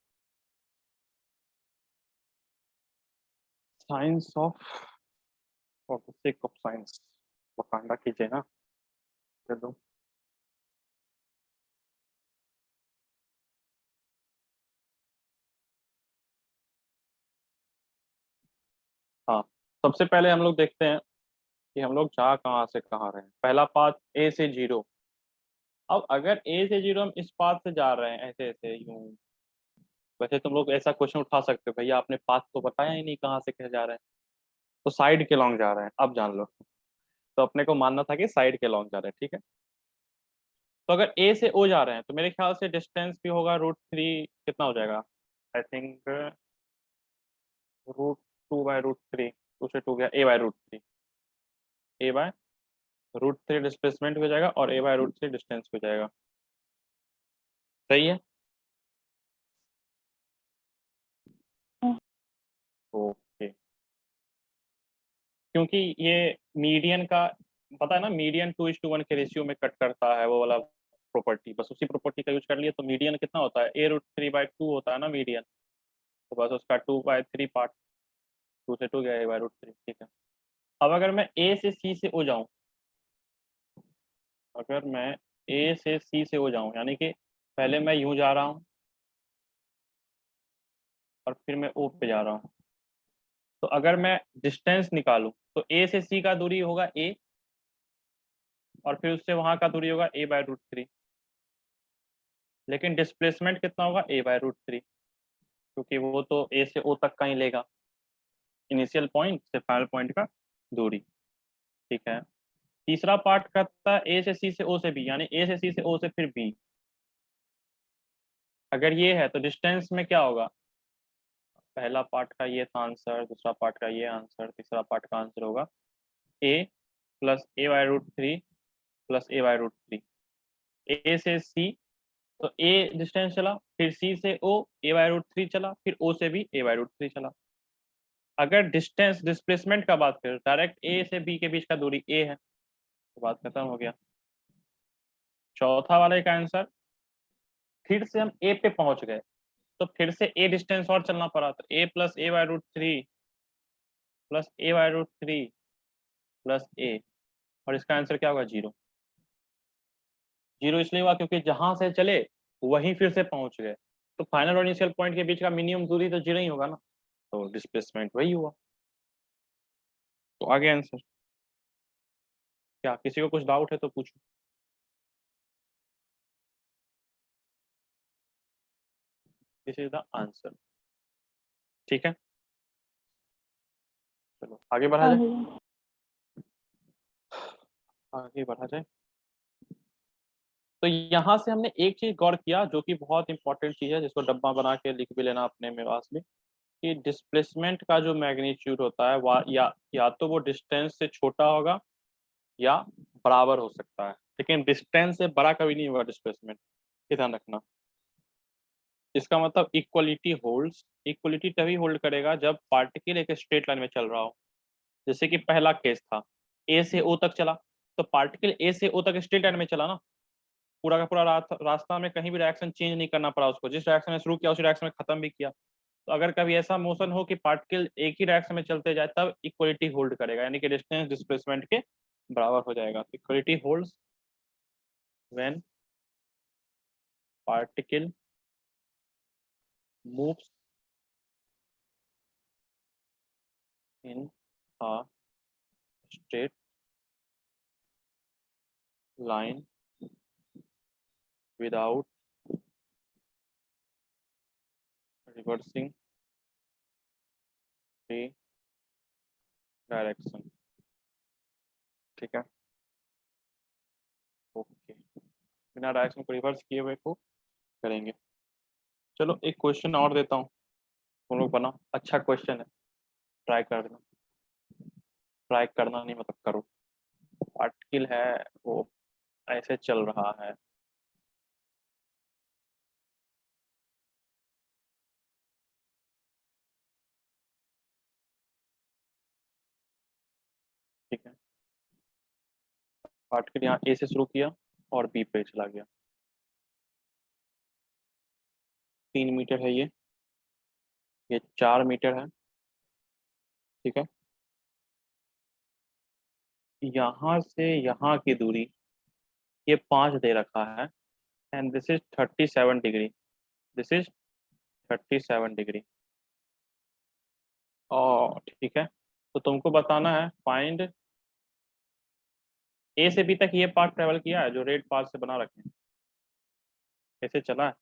S1: science of, for the sake of science, Wakanda कीजिए ना। चलो हाँ, सबसे पहले हम लोग देखते हैं कि हम लोग जा कहाँ से कहाँ रहे हैं। पहला पाथ ए से 0। अब अगर ए से 0 हम इस पाथ से जा रहे हैं, ऐसे ऐसे यूं, वैसे तुम लोग ऐसा क्वेश्चन उठा सकते हो, भैया आपने पाथ तो बताया ही नहीं कहाँ से कहाँ जा रहे हैं, तो साइड के लॉन्ग जा रहे हैं। अब जान लो, तो अपने को मानना था कि साइड के लॉन्ग जा रहे हैं, ठीक है। तो अगर ए से ओ जा रहे हैं तो मेरे ख्याल से डिस्टेंस भी होगा √3, कितना हो जाएगा, आई थिंक √2/√3। 2 से 2 गया, a/√3, a/√3 डिस्प्लेसमेंट हो जाएगा और a/√3 डिस्टेंस हो जाएगा। सही है। ओके, क्योंकि ये मीडियन का पता है ना, मीडियन 2:1 के रेशियो में कट करता है, वो वाला प्रॉपर्टी, बस उसी प्रॉपर्टी का यूज कर लिए। तो मीडियन कितना होता है, a√3/2 होता है ना मीडियन, तो बस उसका 2/3 पार्ट, 2 से 2 गया a/√3, ठीक है। अब अगर मैं ए से सी से ओ जाऊं, अगर मैं ए से सी से ओ जाऊं, यानी कि पहले मैं यूं जा रहा हूं और फिर मैं ओ पे जा रहा हूं, तो अगर मैं डिस्टेंस निकालूं तो ए से सी का दूरी होगा ए, और फिर उससे वहां का दूरी होगा a/√3, लेकिन डिस्प्लेसमेंट कितना होगा a/√3, क्योंकि वो तो ए से ओ तक का ही लेगा, इनिशियल पॉइंट से फाइनल पॉइंट का दूरी, ठीक है। तीसरा पार्ट करता है ए से सी से ओ से बी, यानी ए से सी से ओ से फिर बी। अगर ये है तो डिस्टेंस में क्या होगा, पहला पार्ट का ये था आंसर, दूसरा पार्ट का ये आंसर, तीसरा पार्ट का आंसर होगा a + a/√3 + a/√3। ए से सी, तो ए डिस्टेंस चला, फिर सी से ओ a/√3 चला, फिर ओ से भी a/√3 चला। अगर डिस्टेंस डिस्प्लेसमेंट का बात करें, डायरेक्ट ए से बी के बीच का दूरी ए है, तो बात खत्म हो गया। चौथा वाले का आंसर, फिर से हम ए पे पहुंच गए, तो फिर से ए डिस्टेंस और चलना पड़ा, तो a plus a/√3 plus a/√3 plus A, और इसका आंसर क्या होगा? 0। 0 इसलिए हुआ क्योंकि जहां से चले वहीं फिर से पहुंच गए, तो फाइनल और इनिशियल पॉइंट के बीच का मिनिमम दूरी तो 0 ही होगा ना, तो डिस्प्लेसमेंट वही हुआ। तो आगे आंसर क्या, किसी को कुछ डाउट है तो पूछो। This is the answer. ठीक है, चलो आगे बढ़ा
S2: हाँ
S1: जाए,
S2: जी।
S1: आगे बढ़ा जाए। तो यहाँ से हमने एक चीज गौर किया जो कि बहुत इंपॉर्टेंट चीज है, जिसको डब्बा बना के लिख भी लेना अपने में पास में, कि डिस्प्लेसमेंट का जो मैग्नीट्यूड होता है या तो वो डिस्टेंस से छोटा होगा या बराबर हो सकता है, लेकिन डिस्टेंस से बड़ा कभी नहीं होगा डिस्प्लेसमेंट, ये ध्यान रखना। इसका मतलब इक्वलिटी होल्ड्स, इक्वलिटी तभी होल्ड करेगा जब पार्टिकल एक स्ट्रेट लाइन में चल रहा हो। जैसे कि पहला केस था, ए से ओ तक चला, तो पार्टिकल ए से ओ तक स्ट्रेट लाइन में चला ना, पूरा का पूरा रास्ता में कहीं भी डायरेक्शन चेंज नहीं करना पड़ा उसको, जिस डायरेक्शन में शुरू किया उसी डायरेक्शन में खत्म भी किया। तो अगर कभी ऐसा मोशन हो कि पार्टिकल एक ही डायरेक्शन में चलते जाए, तब इक्वलिटी होल्ड करेगा, यानी कि डिस्टेंस डिस्प्लेसमेंट के बराबर हो जाएगा। Equality holds when particle moves in a straight line without reversing the direction. ठीक है, ओके, बिना डायरेक्शन को रिवर्स किए हुए को करेंगे। चलो एक क्वेश्चन और देता हूँ, तुम लोग बना, अच्छा क्वेश्चन है, ट्राई कर देना, ट्राई करना नहीं मतलब करो। पार्टिकल है वो ऐसे चल रहा है, ठीक है, पार्टिकल यहाँ ए से शुरू किया और बी पे चला गया, 3 मीटर है ये 4 मीटर है, ठीक है। यहाँ से यहाँ की दूरी ये 5 दे रखा है, and this is 37 degree, this is 37 degree. और ठीक है, तो तुमको बताना है फाइंड ए से बी तक ये पार्ट ट्रेवल किया है जो रेड पार्ट से बना रखे हैं, कैसे चला है?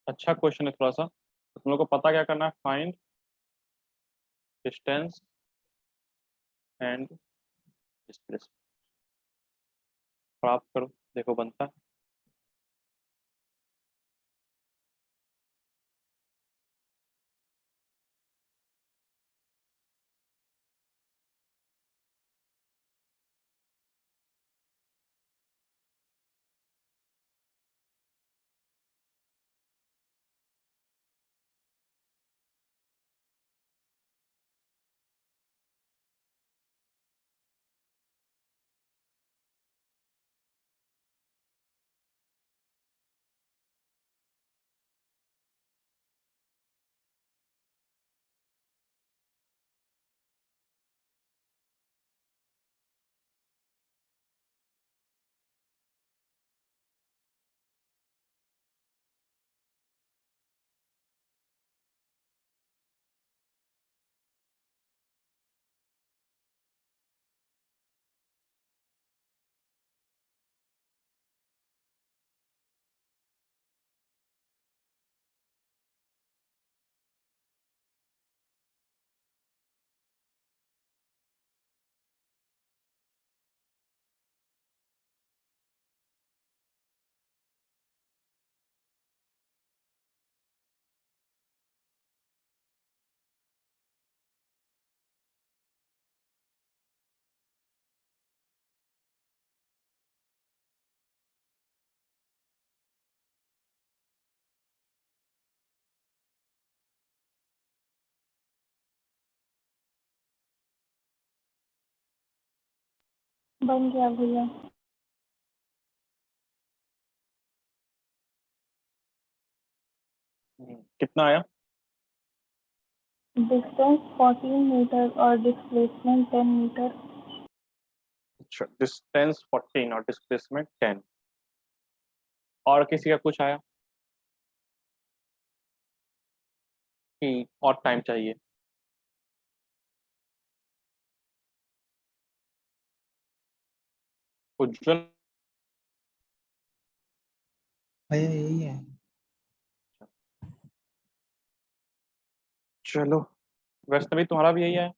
S1: अच्छा क्वेश्चन है थोड़ा सा, तो तुम लोग को पता क्या करना है, फाइंड डिस्टेंस एंड डिस्प्लेसमेंट, प्राप्त करो, देखो बनता है।
S2: बन गया भैया।
S1: कितना आया?
S2: डिस्टेंस 14 मीटर और डिस्प्लेसमेंट 10 मीटर।
S1: अच्छा, डिस्टेंस 14 और डिस्प्लेसमेंट 10। और किसी का कुछ आया कि और टाइम चाहिए? उज्जवल?
S5: भैया यही है।
S1: चलो, वैसे भी तुम्हारा भी यही है।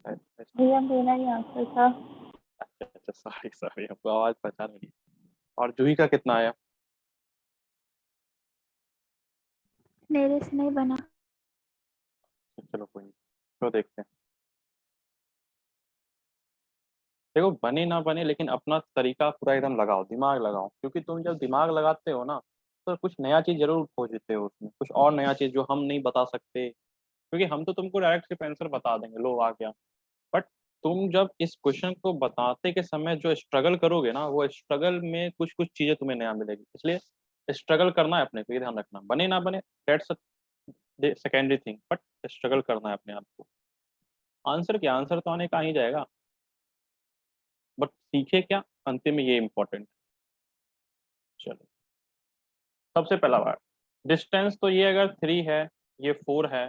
S2: भैया मेरा ही आंसर था।
S1: अच्छा, सॉरी सॉरी, आपको आवाज पहचान नहीं। और जूही का कितना आया?
S3: मेरे से नहीं बना।
S1: चलो कोई नहीं, तो देखते हैं। देखो, बने ना बने लेकिन अपना तरीका पूरा एकदम लगाओ, दिमाग लगाओ, क्योंकि तुम जब दिमाग लगाते हो ना तो कुछ नया चीज जरूर खोजते हो उसमें, कुछ और नया चीज जो हम नहीं बता सकते, क्योंकि हम तो तुमको डायरेक्ट सिर्फ आंसर बता देंगे, लो आ गया। बट तुम जब इस क्वेश्चन को बताते के समय जो स्ट्रगल करोगे ना, वो स्ट्रगल में कुछ कुछ चीजें तुम्हें नया मिलेगी, इसलिए स्ट्रगल करना है अपने को, ये ध्यान रखना, बने ना बने that's secondary thing, but struggle करना है अपने आप को। आंसर क्या, आंसर तो आने का आ ही जाएगा, बट सीखे क्या अंतिम में, ये इंपॉर्टेंट। चलो, सबसे पहला बात, डिस्टेंस तो ये अगर 3 है, ये 4 है,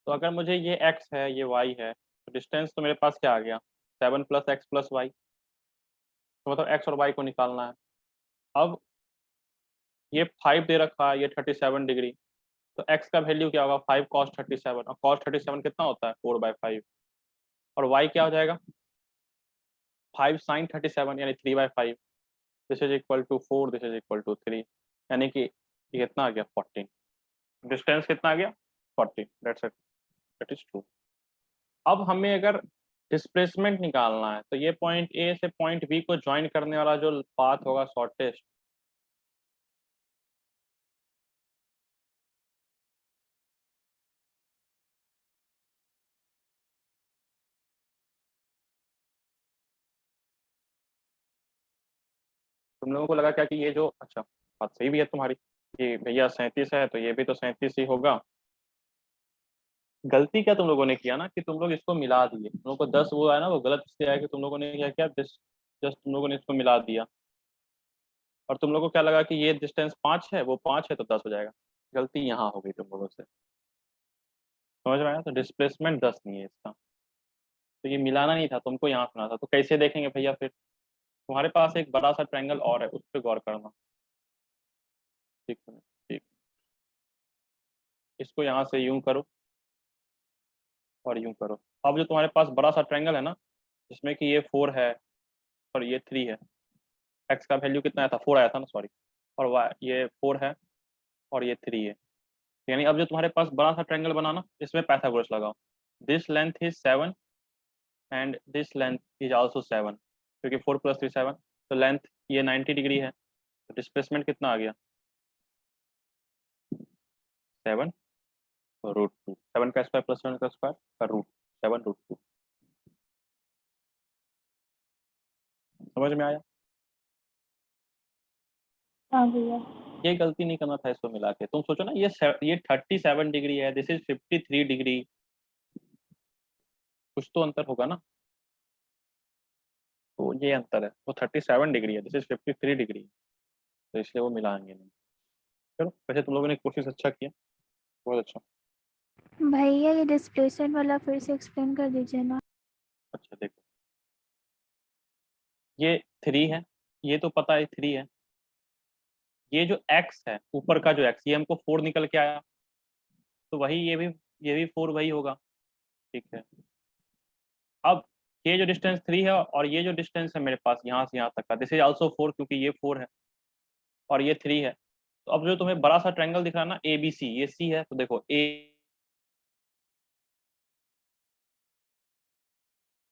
S1: तो अगर मुझे ये x है, ये y है, तो डिस्टेंस तो मेरे पास क्या आ गया, 7 + x + y। तो मतलब x और y को निकालना है। अब ये 5 दे रखा है, ये 37 डिग्री, तो x का वैल्यू क्या होगा, 5 cos 37, और cos 37 कितना होता है, 4/5। और y क्या हो जाएगा, 5 sin 37 यानी 3/5। This is equal to 4, this is equal to 3, यानी कि ये कितना आ गया, 14। डिस्टेंस कितना आ गया, 14। That's it, that is true. अब हमें अगर डिस्प्लेसमेंट निकालना है, तो ये पॉइंट ए से पॉइंट बी को ज्वाइन करने वाला जो पाथ होगा शॉर्टेस्ट, तुम लोगों को लगा क्या कि ये जो, अच्छा बात सही भी है तुम्हारी, ये भैया 37 है तो ये भी तो 37 ही होगा। गलती क्या तुम लोगों ने किया ना कि तुम लोग इसको मिला दिए, तुम लोग को 10 वो है ना, वो गलत इसलिए आया कि तुम लोगों ने क्या किया, जस्ट जस्ट तुम लोगों ने इसको मिला दिया, और तुम लोगों को क्या लगा कि ये डिस्टेंस 5 है, वो 5 है तो 10 हो जाएगा। गलती यहाँ हो गई तुम लोगों से, समझ में आया? तो डिस्प्लेसमेंट 10 नहीं है इसका, तो ये मिलाना नहीं था, तुमको यहाँ सुना था। तो कैसे देखेंगे भैया फिर, तुम्हारे पास एक बड़ा सा ट्रायंगल और है, उस पर गौर करना। ठीक है, ठीक, इसको यहाँ से यूं करो और यूं करो। अब जो तुम्हारे पास बड़ा सा ट्रायंगल है ना, जिसमें कि ये 4 है और ये 3 है, एक्स का वैल्यू कितना आया था, 4 आया था ना, सॉरी, और वाई ये 4 है और ये 3 है, यानी अब जो तुम्हारे पास बड़ा सा ट्रायंगल बना ना, इसमें पाइथागोरस लगाओ। This length is 7 and this length is also 7, क्योंकि 4 + 3 7, तो लेंथ ये 90 डिग्री है, तो डिस्प्लेसमेंट कितना आ गया, 7 √2, 7 का स्क्वायर + 7 का स्क्वायर का रूट, 7 √2। समझ में आया?
S2: हाँ भैया।
S1: ये गलती नहीं करना था इसको मिला के। तुम सोचो ना, ये 37 डिग्री है, दिस इज 53 डिग्री, कुछ तो अंतर होगा ना, तो ये अंतर है, वो 37 डिग्री है, दिस इज 53 डिग्री, तो इसलिए वो मिलाएंगे नहीं। चलो, वैसे तुम लोगों ने कोशिश अच्छा किया, बहुत अच्छा।
S3: भैया ये डिस्प्लेसमेंट वाला फिर से एक्सप्लेन कर दीजिए ना।
S1: अच्छा देखो, ये 3 है, ये तो पता है 3 है, ये जो x है ऊपर का जो x, ये हमको 4 निकल के आया, तो वही ये भी 4 वही होगा, ठीक है। अब ये जो डिस्टेंस 3 है और ये जो डिस्टेंस है मेरे पास यहाँ से यहाँ तक का, दिस इज आल्सो 4, क्योंकि ये 4 है और ये 3 है। तो अब जो तुम्हें बड़ा सा ट्रायंगल दिख रहा है ना, ए बी सी, ये सी है, तो देखो ए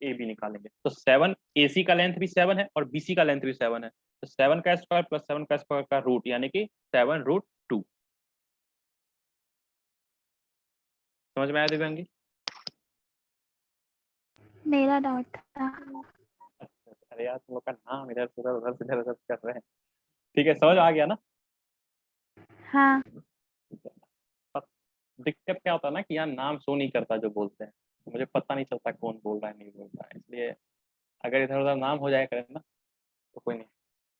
S1: बी निकालेंगे, तो 7 ए सी का लेंथ भी 7 है और बी सी का लेंथ भी 7 है, तो 7 का स्क्वायर + 7 का स्क्वायर का रूट, यानी कि 7 √2। समझ में आया दिव्यांगी?
S3: मेरा डाउट था।
S1: अरे यार तुम लोग का नाम इधर से उधर कर रहे हैं। ठीक है, समझ आ गया ना।
S3: हाँ।
S1: अब दिक्कत क्या होता है ना कि यहाँ नाम शो नहीं करता जो बोलते हैं, तो मुझे पता नहीं चलता कौन बोल रहा है नहीं बोल रहा है, इसलिए अगर इधर उधर नाम हो जाए करे ना तो कोई नहीं,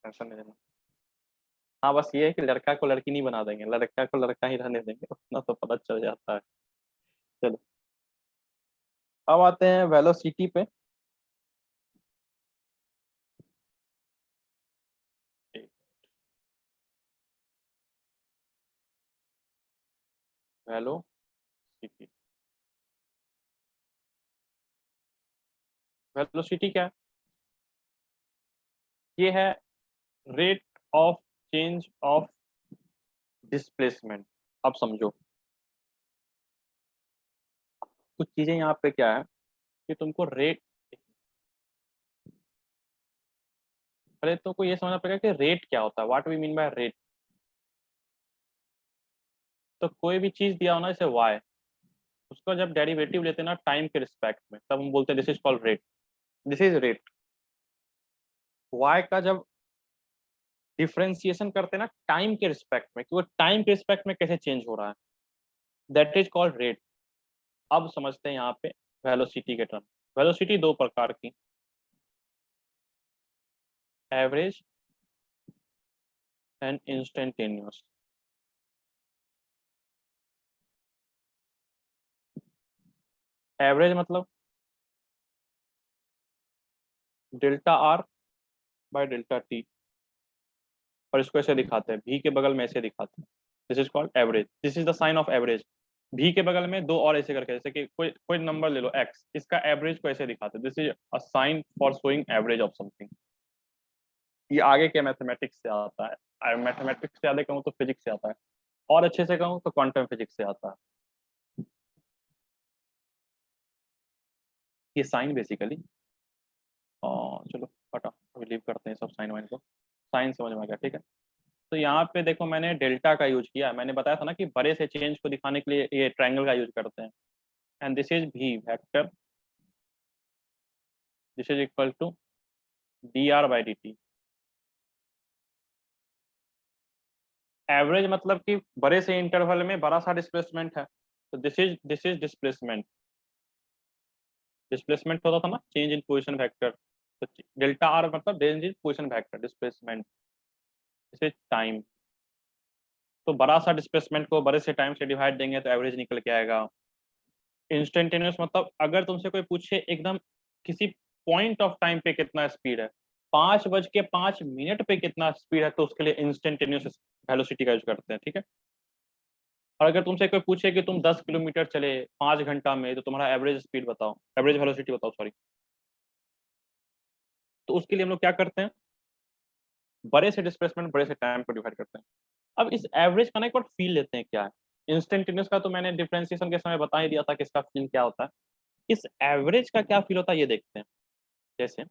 S1: टेंशन नहीं लेना। हाँ बस ये है कि लड़का को लड़की नहीं बना देंगे, लड़का को लड़का ही रहने देंगे, उतना तो पता चल जाता है। चलो अब आते हैं वेलोसिटी पे। वेलोसिटी, वेलोसिटी क्या है? ये है rate of change of displacement. अब समझो कुछ चीजें यहाँ पे क्या है कि तुमको रेट, पहले तुमको ये समझना पड़ेगा कि रेट क्या होता है, what we mean by rate. तो कोई भी चीज दिया हो ना जैसे y, उसका जब डेरिवेटिव लेते हैं ना टाइम के रिस्पेक्ट में, तब हम बोलते हैं this is called rate, this is rate. y का जब डिफरेंशिएशन करते हैं ना टाइम के रिस्पेक्ट में, कि वो टाइम के रिस्पेक्ट में कैसे चेंज हो रहा है, दैट इज कॉल्ड रेट। अब समझते हैं यहाँ पे वेलोसिटी के टर्म। वेलोसिटी दो प्रकार की, एवरेज एंड इंस्टेंटेनियस। एवरेज मतलब delta R by delta T, और इसको ऐसे दिखाते हैं, भी के बगल में ऐसे दिखाते हैं, this is called average, this is the sign of average. भी के बगल में दो और ऐसे करके, जैसे कि कोई कोई नंबर ले लो x, इसका एवरेज को ऐसे दिखाते हैं, this is a sign for showing average of something. ये आगे के मैथमेटिक्स से आता है, मैथमेटिक्स से आगे कहूँ तो फिजिक्स से आता है, और अच्छे से कहूँ तो क्वांटम फिजिक्स से आता है ये साइन बेसिकली। चलो हटा, अभी लीव करते हैं सब साइन वाइन को, साइन समझ में आ गया, ठीक है। तो यहाँ पे देखो मैंने डेल्टा का यूज किया, मैंने बताया था ना कि बड़े से चेंज को दिखाने के लिए ये ट्रायंगल का यूज करते हैं, एंड दिस इज भी vector, this is equal to D R by D T. Average मतलब कि बड़े से इंटरवल में बड़ा सा डिस्प्लेसमेंट है, तो दिस इज डिस्प्लेसमेंट। डिस्प्लेसमेंट होता था ना चेंज इन पोजिशन वेक्टर, तो डेल्टा आर मतलब change in position vector displacement, this is time. तो बड़ा सा डिस्प्लेसमेंट को बड़े से टाइम से डिवाइड देंगे तो एवरेज निकल के आएगा। इंस्टेंटेनियस मतलब अगर तुमसे कोई पूछे एकदम किसी पॉइंट ऑफ टाइम पे कितना स्पीड है, 5:05 पे कितना स्पीड है, तो उसके लिए इंस्टेंटेनियस वेलोसिटी का यूज करते हैं, ठीक है। और अगर तुमसे कोई पूछे कि तुम 10 किलोमीटर चले 5 घंटा में, तो तुम्हारा एवरेज स्पीड बताओ, एवरेज वेलोसिटी बताओ सॉरी, तो उसके लिए हम लोग क्या करते हैं, बड़े से डिस्प्लेसमेंट बड़े से टाइम को डिवाइड करते हैं। अब इस एवरेज का ना एक बार फील लेते हैं क्या है। इंस्टेंटेनियस का तो मैंने डिफरेंशिएशन के समय बता ही दिया था कि इसका फील क्या होता है, इस एवरेज का क्या फील होता है ये देखते हैं। जैसे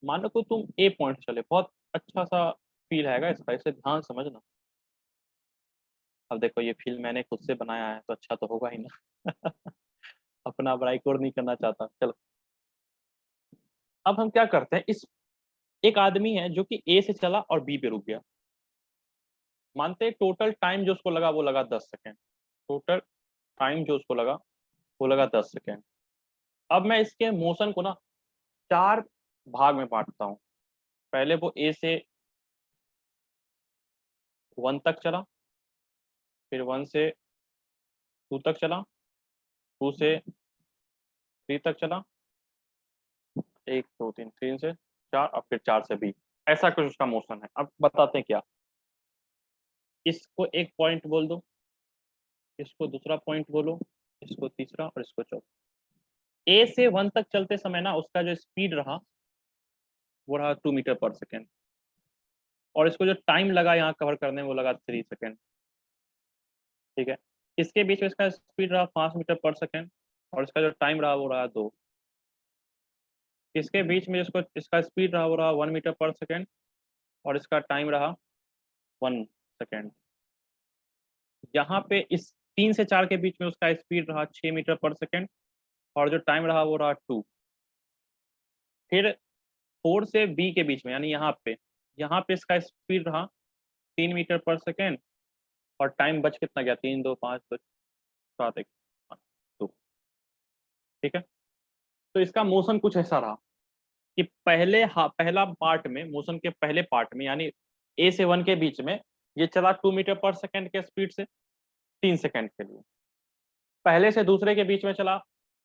S1: मान लो कि तुम ए पॉइंट चले, बहुत अच्छा सा फील आएगा इसका, इसे ध्यान समझना। अब देखो ये फील मैंने खुद से बनाया है तो अच्छा तो होगा ही ना अपना बड़ाई कोर नहीं करना चाहता। चलो अब हम क्या करते हैं, इस एक आदमी है जो कि ए से चला और बी पे रुक गया, मानते हैं टोटल टाइम जो उसको लगा वो लगा 10 सेकेंड, टोटल टाइम जो उसको लगा वो लगा 10 सेकेंड। अब मैं इसके मोशन को ना 4 भाग में बांटता हूँ। पहले वो ए से 1 तक चला, फिर 1 से 2 तक चला, 2 से 3 तक चला, 1 2 3, 3 से 4, और फिर 4 से बी, ऐसा कुछ उसका मोशन है। अब बताते हैं क्या, इसको एक पॉइंट बोल दो, इसको दूसरा पॉइंट बोलो, इसको तीसरा और इसको चौथा। ए से 1 तक चलते समय ना उसका जो स्पीड रहा वो रहा 2 मीटर पर सेकेंड, और इसको जो टाइम लगा यहाँ कवर करने में वो लगा 3 सेकेंड, ठीक है। इसके बीच में इसका स्पीड रहा 5 मीटर पर सेकेंड, और इसका जो टाइम रहा वो रहा 2। इसके बीच में इसको इसका स्पीड रहा वो रहा 1 मीटर पर सेकेंड, और इसका टाइम रहा 1 सेकेंड। यहाँ पे इस 3 से 4 के बीच में उसका स्पीड रहा 6 मीटर पर सेकेंड, और जो टाइम रहा वो रहा 2। फिर 4 से B के बीच में, यानी यहाँ पे इसका स्पीड रहा 3 मीटर पर सेकेंड, और टाइम बच कितना गया, 3 2 5 2 7 1 2। ठीक है, तो इसका मोशन कुछ ऐसा रहा कि पहला पार्ट में, मोशन के पहले पार्ट में, यानी A से 1 के बीच में ये चला 2 मीटर पर सेकेंड के स्पीड से 3 सेकेंड के लिए। पहले से दूसरे के बीच में चला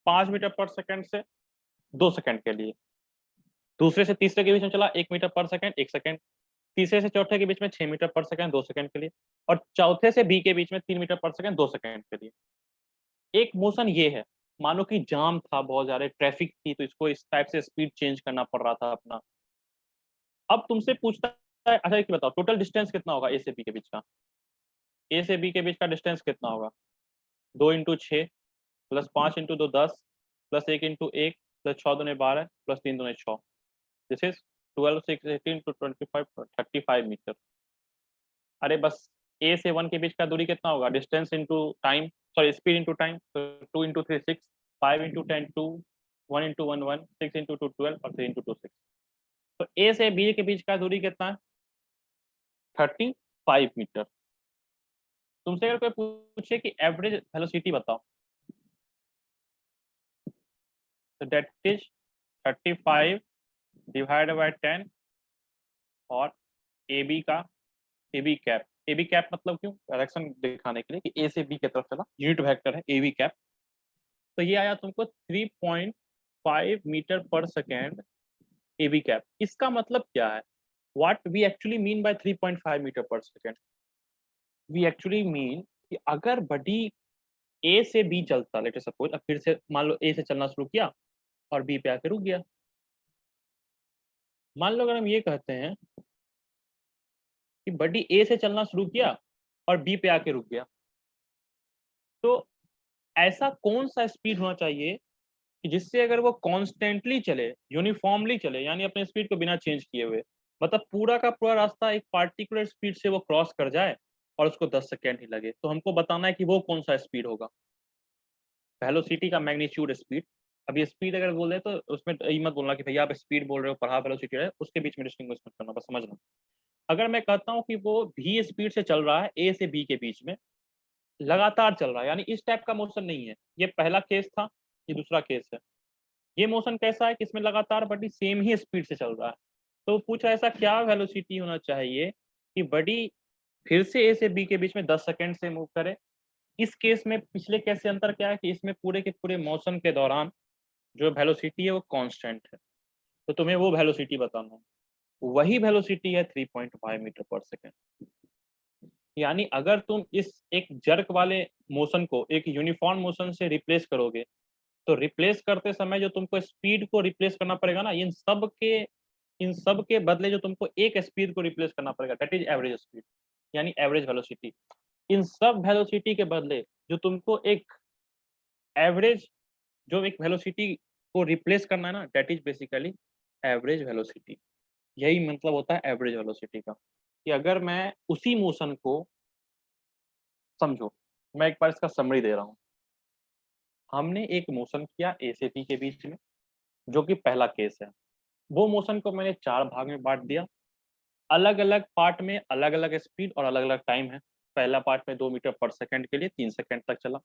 S1: 5 मीटर पर सेकेंड से 2 सेकेंड के लिए। दूसरे से तीसरे के बीच में चला 1 मीटर पर सेकेंड 1 सेकेंड। तीसरे से चौथे के बीच में 6 मीटर पर सेकेंड 2 सेकेंड के लिए, और चौथे से B के बीच में 3 मीटर पर सेकेंड 2 सेकेंड के लिए। एक मोशन ये है, मानो कि जाम था, बहुत ज्यादा ट्रैफिक थी, तो इसको इस टाइप से स्पीड चेंज करना पड़ रहा था अपना। अब तुमसे पूछता है, अच्छा एक बताओ, टोटल डिस्टेंस कितना होगा A से B के बीच का? A से B के बीच का डिस्टेंस कितना होगा? 2 × 6 प्लस 5 × 2 10 प्लस 1 × 1 प्लस 6 दूने 12 प्लस 3 दूने 6। This is 12 6 18 to 25 35 metre. अरे बस A से 1 के बीच का दूरी कितना होगा? Distance into time, sorry speed into time, तो 2 × 3 6, 5 × 10 2, 1 × 1 1, 6 × 2 12 और 3 × 2 6। तो A से B के बीच का दूरी कितना है? 35 मीटर। तुमसे अगर कोई पूछे कि एवरेज वेलोसिटी बताओ, तो दैट इज 35 डिवाइड बाय 10 और AB कैप मतलब क्यों? डायरेक्शन दिखाने के लिए कि A से B की तरफ चला, यूनिट वेक्टर है AB कैप। तो ये आया तुमको 3.5 मीटर पर सेकेंड AB कैप। इसका मतलब क्या है? What we actually mean by 3.5 metre पर सेकेंड? वी एक्चुअली मीन कि अगर बॉडी A से B चलता, लेट सपोज, अब फिर से मान लो A से चलना शुरू किया और B पे आके रुक गया। मान लो अगर हम ये कहते हैं कि बॉडी A से चलना शुरू किया और B पे आके रुक गया, तो ऐसा कौन सा स्पीड होना चाहिए कि जिससे अगर वो कॉन्स्टेंटली चले, यूनिफॉर्मली चले, यानी अपने स्पीड को बिना चेंज किए हुए, मतलब पूरा का पूरा रास्ता एक पार्टिकुलर स्पीड से वो क्रॉस कर जाए और उसको 10 सेकेंड ही लगे। तो हमको बताना है कि वो कौन सा स्पीड होगा, वेलोसिटी का मैग्नीट्यूड स्पीड। अब ये स्पीड अगर बोल रहे तो उसमें ये मत बोलना कि भैया आप स्पीड बोल रहे हो, पढ़ा वेलोसिटी है, उसके बीच में डिस्टिंग्विश मत करना, बस समझना। अगर मैं कहता हूँ कि वो भी स्पीड से चल रहा है A से B के बीच में, लगातार चल रहा है, यानी इस टाइप का मोशन नहीं है। ये पहला केस था, ये दूसरा केस है। ये मोशन कैसा है कि इसमें लगातार बॉडी सेम ही स्पीड से चल रहा है। तो पूछा ऐसा क्या वेलोसिटी होना चाहिए कि बॉडी फिर से A से B के बीच में 10 सेकंड से मूव करे। इस केस में पिछले केस से अंतर क्या है कि इसमें पूरे के पूरे मोशन के दौरान जो वेलोसिटी है वो कांस्टेंट है। तो तुम्हें वो वेलोसिटी बताना है, वही वेलोसिटी है 3.5 मीटर पर सेकेंड। यानी अगर तुम इस एक जर्क वाले मोशन को एक यूनिफॉर्म मोशन से रिप्लेस करोगे, तो रिप्लेस करते समय जो तुमको स्पीड को रिप्लेस करना पड़ेगा ना, इन सब के बदले जो तुमको एक स्पीड को रिप्लेस करना पड़ेगा, दैट इज एवरेज स्पीड, यानी एवरेज वेलोसिटी। इन सब वेलोसिटी के बदले जो तुमको एक एवरेज, जो एक वेलोसिटी को रिप्लेस करना है ना, that is basically average velocity. यही मतलब होता है एवरेज वेलोसिटी का, कि अगर मैं उसी मोशन को समझो, मैं एक बार इसका समरी दे रहा हूँ। हमने एक मोशन किया A से B के बीच में, जो कि पहला केस है। वो मोशन को मैंने 4 भाग में बांट दिया, अलग अलग पार्ट में अलग अलग स्पीड और अलग अलग टाइम है। पहला पार्ट में 2 मीटर पर सेकंड के लिए 3 सेकंड तक चला,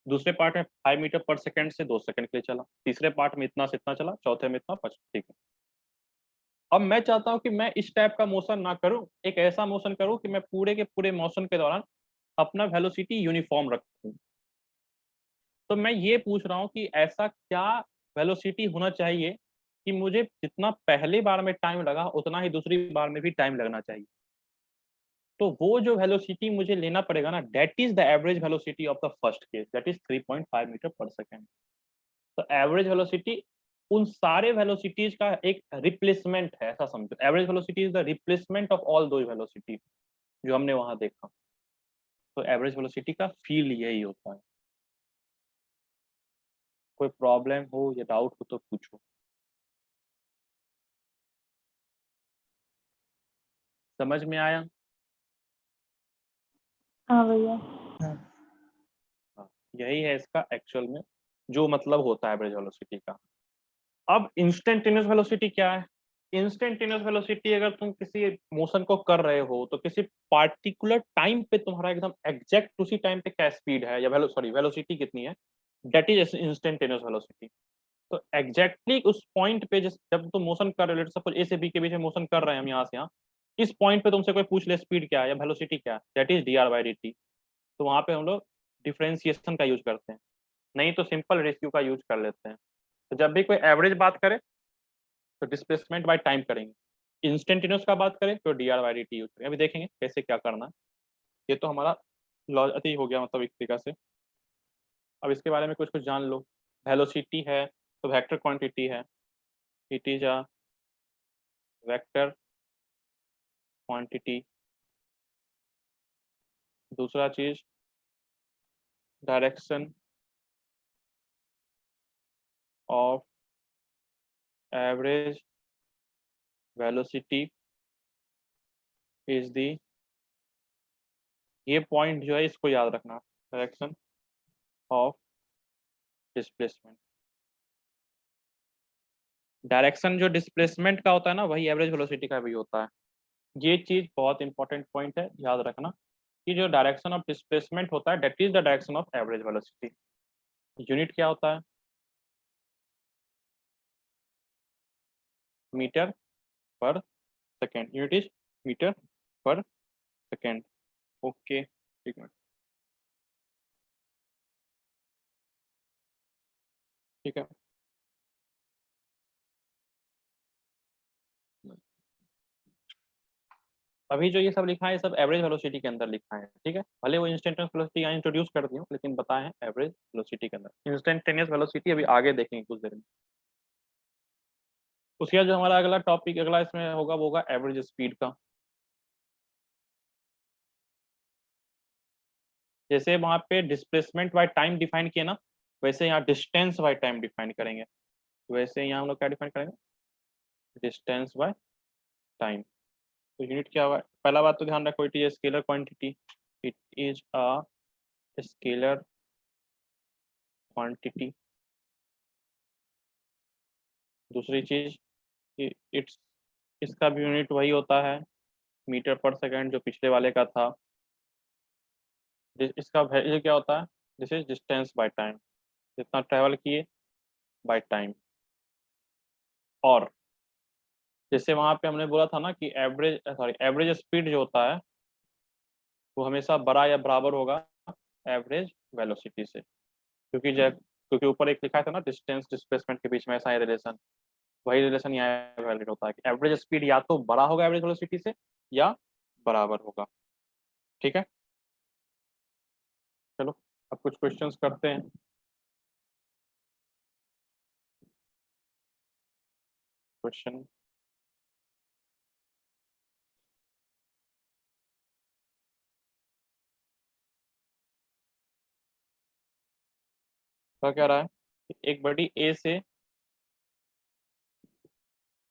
S1: दूसरे पार्ट में 5 मीटर पर सेकंड से 2 सेकंड के लिए चला, तीसरे पार्ट में इतना से इतना चला, चौथे में इतना 5। ठीक है, अब मैं चाहता हूँ कि मैं इस टाइप का मोशन ना करूँ, एक ऐसा मोशन करूँ कि मैं पूरे के पूरे मोशन के दौरान अपना वेलोसिटी यूनिफॉर्म रखूँ। तो मैं ये पूछ रहा हूँ कि ऐसा क्या वेलोसिटी होना चाहिए कि मुझे जितना पहली बार में टाइम लगा उतना ही दूसरी बार में भी टाइम लगना चाहिए। तो वो जो वेलोसिटी मुझे लेना पड़ेगा ना, that is the average velocity of the first case, that is 3.5 metre पर सेकेंड। तो एवरेज वेलोसिटी उन सारे वेलोसिटीज का एक रिप्लेसमेंट है, ऐसा समझो। Average velocity is the replacement of all दो वेलोसिटी जो हमने वहां देखा। तो एवरेज वेलोसिटी का फील यही होता है। कोई प्रॉब्लम हो या डाउट हो तो पूछो। समझ में आया?
S2: हाँ भैया।
S1: हाँ, यही है इसका एक्चुअल में जो मतलब होता है एवरेज वेलोसिटी का। अब इंस्टेंटेनियस वेलोसिटी क्या है? इंस्टेंटेनियस वेलोसिटी अगर तुम किसी मोशन को कर रहे हो तो किसी पार्टिकुलर टाइम पे तुम्हारा एकदम एग्जैक्ट उसी टाइम पे क्या स्पीड है या वेलोसिटी कितनी है, दैट इज इंस्टेंटेनियस वेलोसिटी। तो एग्जैक्टली उस पॉइंट पे जब तुम मोशन कर रहे हो, सपोज ए से बी के बीच में मोशन कर रहे हैं हम यहाँ से यहाँ, इस पॉइंट पे तुमसे कोई पूछ ले स्पीड क्या है या वेलोसिटी क्या है, दैट इज dr/dt। तो वहां पे हम लोग डिफरेंशिएशन का यूज करते हैं, नहीं तो सिंपल रेशियो का यूज कर लेते हैं। तो जब भी कोई एवरेज बात करे तो डिस्प्लेसमेंट बाय टाइम करेंगे, इंस्टेंटेनियस का बात करें तो dr/dt यूज करेंगे। अभी देखेंगे कैसे क्या करना है। ये तो हमारा लॉजिक हो गया, मतलब एक तरीका से। अब इसके बारे में कुछ कुछ जान लो। वेलोसिटी है तो वेक्टर क्वांटिटी है, it is a vector quantity. दूसरा चीज direction of average velocity is the, ये पॉइंट जो है इसको याद रखना, डायरेक्शन ऑफ डिस्प्लेसमेंट। डायरेक्शन जो डिस्प्लेसमेंट का होता है ना, वही एवरेज वेलोसिटी का भी होता है। ये चीज बहुत इंपॉर्टेंट पॉइंट है, याद रखना कि जो डायरेक्शन ऑफ डिस्प्लेसमेंट होता है that is the direction of average velocity. Unit क्या होता है, मीटर पर सेकेंड, यूनिट इज मीटर पर सेकेंड। ओके, एक मिनट, ठीक है। अभी जो ये सब लिखा है ये सब एवरेज वेलोसिटी के अंदर लिखा है, ठीक है। भले वो इंस्टेंटेनियस वेलोसिटी यहाँ इंट्रोड्यूस कर दी हूँ, लेकिन बताए हैं एवरेज वेलोसिटी के अंदर। इंस्टेंटेनियस वेलोसिटी अभी आगे देखेंगे कुछ देर में। उसके बाद जो हमारा अगला टॉपिक अगला इसमें होगा वो होगा एवरेज स्पीड का। जैसे वहां पे डिस्प्लेसमेंट बाय टाइम डिफाइन किया ना, वैसे यहाँ डिस्टेंस बाय टाइम डिफाइन करेंगे। वैसे यहाँ हम लोग क्या डिफाइन करेंगे, डिस्टेंस बाय टाइम। तो यूनिट क्या होगा, पहला बात तो ध्यान रखो, it is scalar quantity, it is a scalar quantity. दूसरी चीज, इट्स, इसका भी यूनिट वही होता है, मीटर पर सेकंड, जो पिछले वाले का था। इसका वैल्यू क्या होता है, this is distance by time, जितना ट्रेवल किए बाय टाइम। और जैसे वहां पे हमने बोला था ना कि एवरेज स्पीड जो होता है वो हमेशा बड़ा या बराबर होगा एवरेज वेलोसिटी से, क्योंकि ऊपर एक लिखा था ना डिस्टेंस डिस्प्लेसमेंट के बीच में ऐसा रिलेशन, वही रिलेशन यहाँ वैलिड होता है कि एवरेज स्पीड या तो बड़ा होगा एवरेज वेलोसिटी से या बराबर होगा। ठीक है, चलो अब कुछ क्वेश्चंस करते हैं। क्वेश्चन क्या कह रहा है, एक बड़ी ए से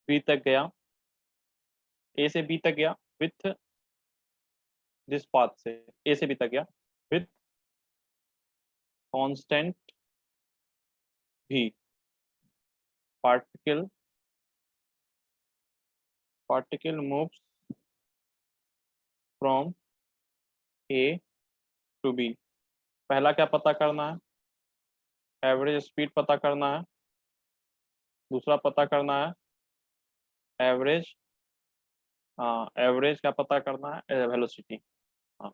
S1: बी तक गया, ए से बी तक गया विथ दिस पाथ से, ए से बी तक गया विथ कांस्टेंट भी, particle moves from A to B. पहला क्या पता करना है, एवरेज स्पीड पता करना है। दूसरा पता करना है एवरेज, हाँ एवरेज क्या पता करना है, वेलोसिटी। हाँ,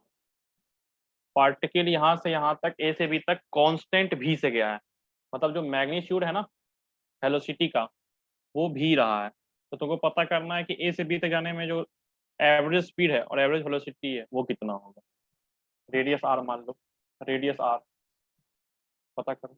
S1: पार्टिकल यहाँ से यहाँ तक ए से बी तक कांस्टेंट भी से गया है, मतलब जो मैग्नीट्यूड है ना वेलोसिटी का वो भी रहा है। तो तुमको पता करना है कि ए से बी तक जाने में जो एवरेज स्पीड है और एवरेज वेलोसिटी है वो कितना होगा। रेडियस आर मान लो, रेडियस आर पता करो।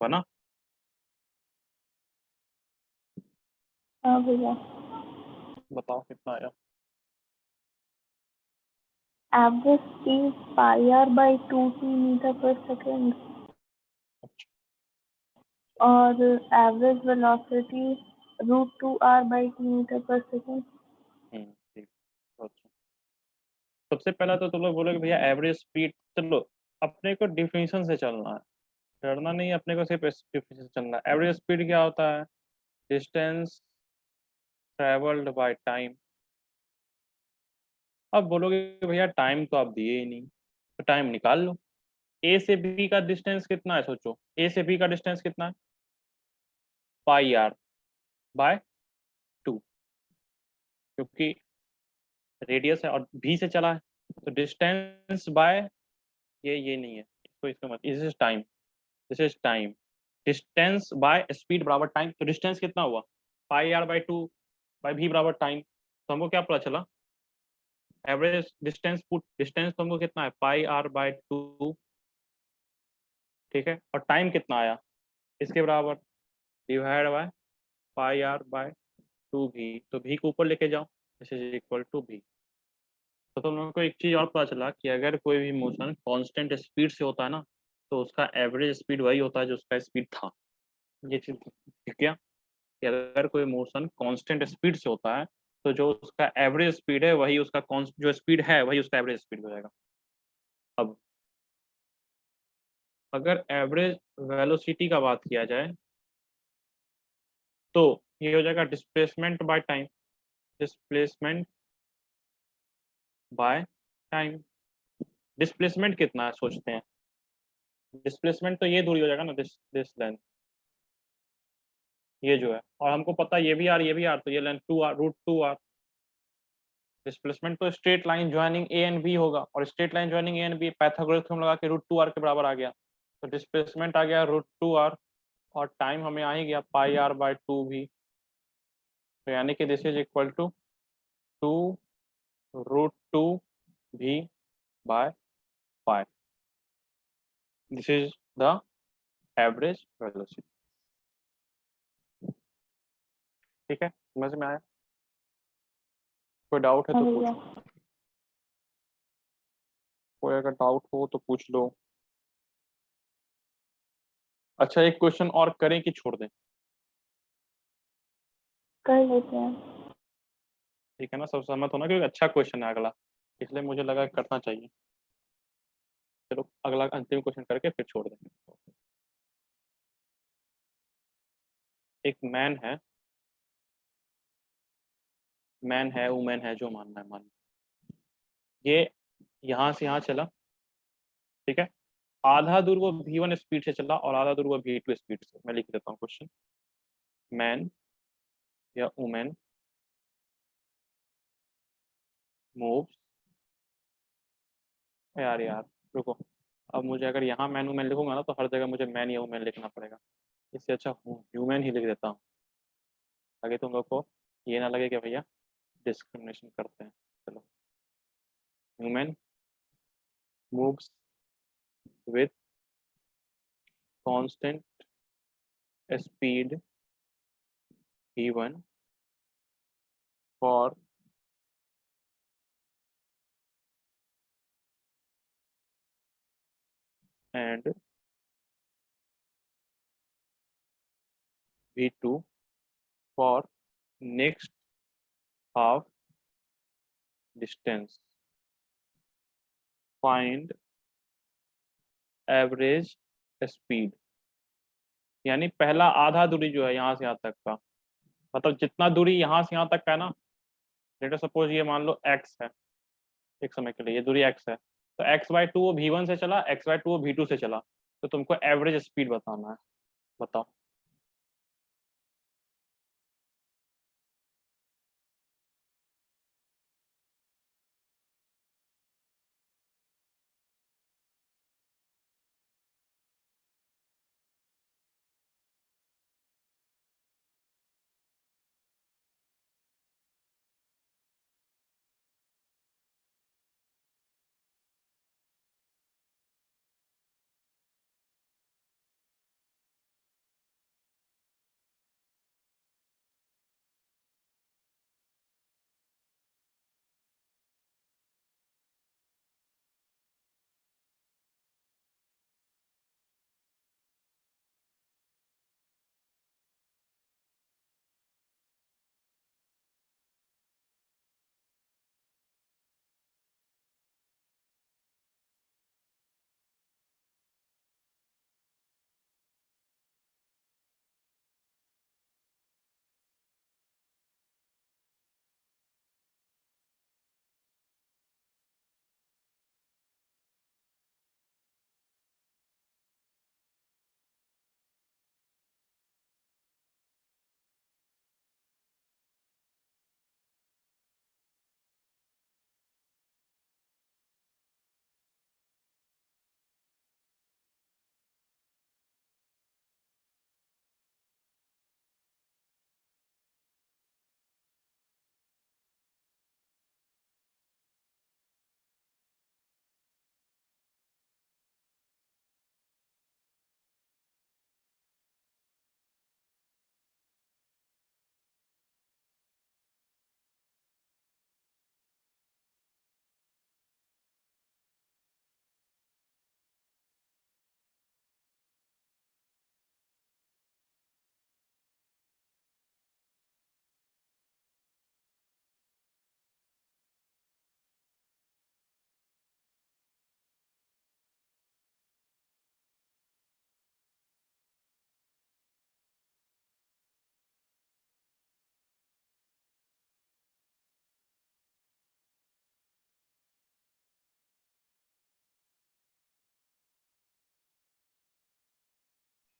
S1: बना?
S2: हाँ भैया।
S1: बताओ कितना आया?
S2: Average speed pi R by 2t metre पर सेकेंड और average velocity √2r by t metre पर सेकेंड।
S1: ठीक, अच्छा। सबसे पहला तो तुम लोग बोलोगे भैया एवरेज स्पीड, चलो अपने को डिफिनेशन से चलना है, डरना नहीं है, अपने को सिर्फ डिफिनेशन से चलना है। एवरेज स्पीड क्या होता है? Distance travelled by time. अब बोलोगे भैया टाइम तो आप दिए ही नहीं, तो टाइम निकाल लो। ए से बी का डिस्टेंस कितना है? सोचो, ए से बी का डिस्टेंस कितना है? पाई आर बाय 2, क्योंकि रेडियस है और बी से चला है, तो डिस्टेंस बाय ये नहीं है, इसको मत, this is time, this is time. Distance by speed बराबर टाइम, तो डिस्टेंस कितना हुआ? पाई आर बाय 2 बाय भी बराबर टाइम। तो हमको क्या पता चला? एवरेज डिस्टेंस, पुट डिस्टेंस तो हमको कितना है? पाई आर बाय 2, ठीक है, और टाइम कितना आया इसके बराबर? Divide by pi R by 2 भी, तो भी को ऊपर लेके जाओ, दिस इज इक्वल टू भी। तो तुम लोगों को एक चीज और पता चला कि अगर कोई भी मोशन कांस्टेंट स्पीड से होता है ना, तो उसका एवरेज स्पीड वही होता है जो उसका स्पीड था। ये चीज ठीक है, कि अगर कोई मोशन कांस्टेंट स्पीड से होता है, तो जो उसका एवरेज स्पीड है वही उसका जो स्पीड है वही उसका एवरेज स्पीड हो जाएगा। अब अगर एवरेज वेलोसिटी का बात किया जाए, तो ये हो जाएगा displacement by time, displacement by time. Displacement कितना है सोचते हैं? डिस्प्लेसमेंट तो ये दूरी हो जाएगा ना, दिस लेंथ, ये जो है, और हमको पता है ये भी आर ये भी आर, तो ये लेंथ 2r √2r। डिस्प्लेसमेंट तो straight line joining A and B होगा, और straight line joining A and B Pythagoras theorem लगा के √2r के बराबर आ गया, तो डिस्प्लेसमेंट आ गया √2r, और टाइम हमें आ ही गया पाई आर बाय 2 भी। तो यानी कि दिस इज इक्वल टू 2 √2 भी by pi. This is the average velocity. ठीक है, समझ में आया? कोई डाउट है
S2: हाँ
S1: तो
S2: भैया।
S1: पूछो, कोई अगर डाउट हो तो पूछ लो। अच्छा, एक क्वेश्चन और करें कि छोड़ दें?
S2: कर लेते हैं।
S1: ठीक है ना, सब सहमत होना, क्योंकि अच्छा क्वेश्चन है अगला, इसलिए मुझे लगा करना चाहिए। चलो अगला अंतिम क्वेश्चन करके फिर छोड़ देंगे। एक मैन है वुमेन है, जो मानना है मान, ये यहाँ से यहाँ चला, ठीक है, आधा दूर वो v1 स्पीड से चला और आधा दूर वो v2 स्पीड से। मैं लिख देता हूँ क्वेश्चन। मैन या वुमेन मूव्स, यार रुको, अब मुझे अगर यहाँ मैन वुमेन लिखूंगा ना, तो हर जगह मुझे मैन या वुमेन लिखना पड़ेगा, इससे अच्छा ह्यूमन ही लिख देता हूँ, आगे तुम लोग को ये ना लगे कि भैया डिस्क्रिमिनेशन करते हैं। चलो, human moves with constant speed v1 for and v2 for next half distance, find average speed. यानी पहला आधा दूरी जो है यहाँ से यहाँ तक का, मतलब जितना दूरी यहाँ से यहाँ तक का है ना, लेटर सपोज ये मान लो x है, एक समय के लिए ये दूरी x है, तो x/2 वो v1 से चला, x/2 वो v2 से चला, तो तुमको एवरेज स्पीड बताना है। बताओ।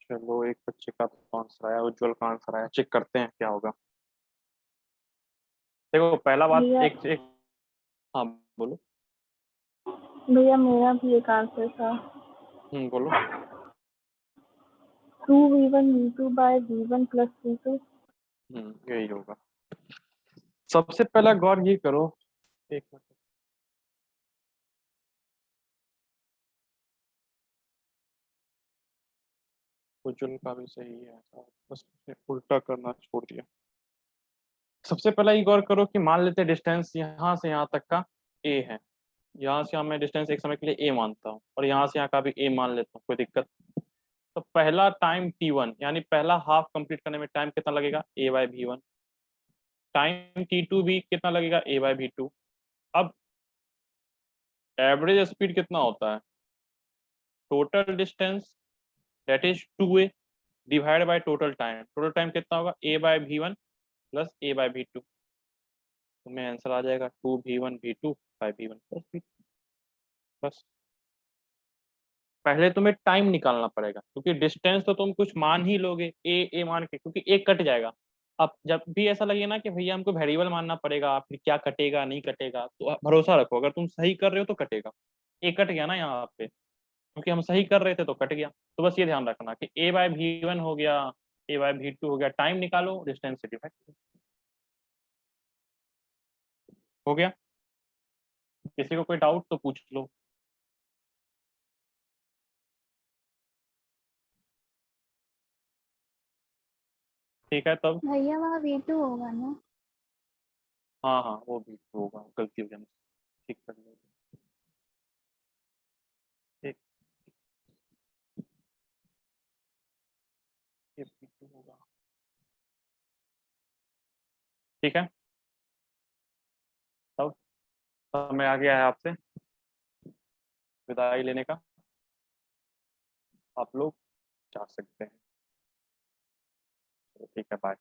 S1: चलो एक बच्चे का तो आंसर आया, उज्जवल का आंसर आया, चेक करते हैं क्या होगा। देखो पहला बात
S2: भैया
S1: एक एक हाँ बोलो।
S2: भैया मेरा भी एक आंसर था।
S1: बोलो।
S2: 2v1 v2 by v1 plus v2।
S1: यही होगा। सबसे पहला गौर ये करो, एक मिनट, उज्जवल का भी सही है, बस उसने उल्टा करना छोड़ दिया। सबसे पहला ये गौर करो कि मान लेते डिस्टेंस यहाँ से यहाँ तक का a है, यहाँ से मैं डिस्टेंस एक समय के लिए a मानता हूँ और यहाँ से यहाँ का भी a मान लेता हूँ, कोई दिक्कत। तो पहला टाइम t1 यानी पहला हाफ कंप्लीट करने में टाइम कितना लगेगा, a by v1। Time t2 भी कितना लगेगा, a बाय v2। अब एवरेज स्पीड कितना होता है, total distance that is 2a divide by total time कितना होगा, a by v1 plus a by v2। तुम्हें आंसर आ जाएगा 2v1 v2 bye v1 plus v2। बस पहले तुम्हें टाइम निकालना पड़ेगा, क्योंकि डिस्टेंस तो तुम कुछ मान ही लोगे ए मान के, क्योंकि एक कट जाएगा। अब जब भी ऐसा लगे ना कि भैया हमको वेरिएबल मानना पड़ेगा, फिर क्या कटेगा नहीं कटेगा, तो भरोसा रखो अगर तुम सही कर रहे हो तो कटेगा। एक कट गया ना यहाँ पे, क्योंकि हम सही कर रहे थे तो कट गया। तो बस ये ध्यान रखना कि a बाय v1 हो गया, a बाय v2 हो गया, टाइम निकालो डिस्टेंस से डिवाइड हो गया। किसी को कोई डाउट तो पूछ लो। ठीक है तब।
S3: भैया वहाँ V2 होगा ना?
S1: हाँ हाँ वो भी होगा, गलती हो गया मुझसे, ठीक कर लो। एक ये V2 होगा, ठीक है। तब समय आ गया है आपसे विदाई लेने का, आप लोग जा सकते हैं। ठीक है, बाय।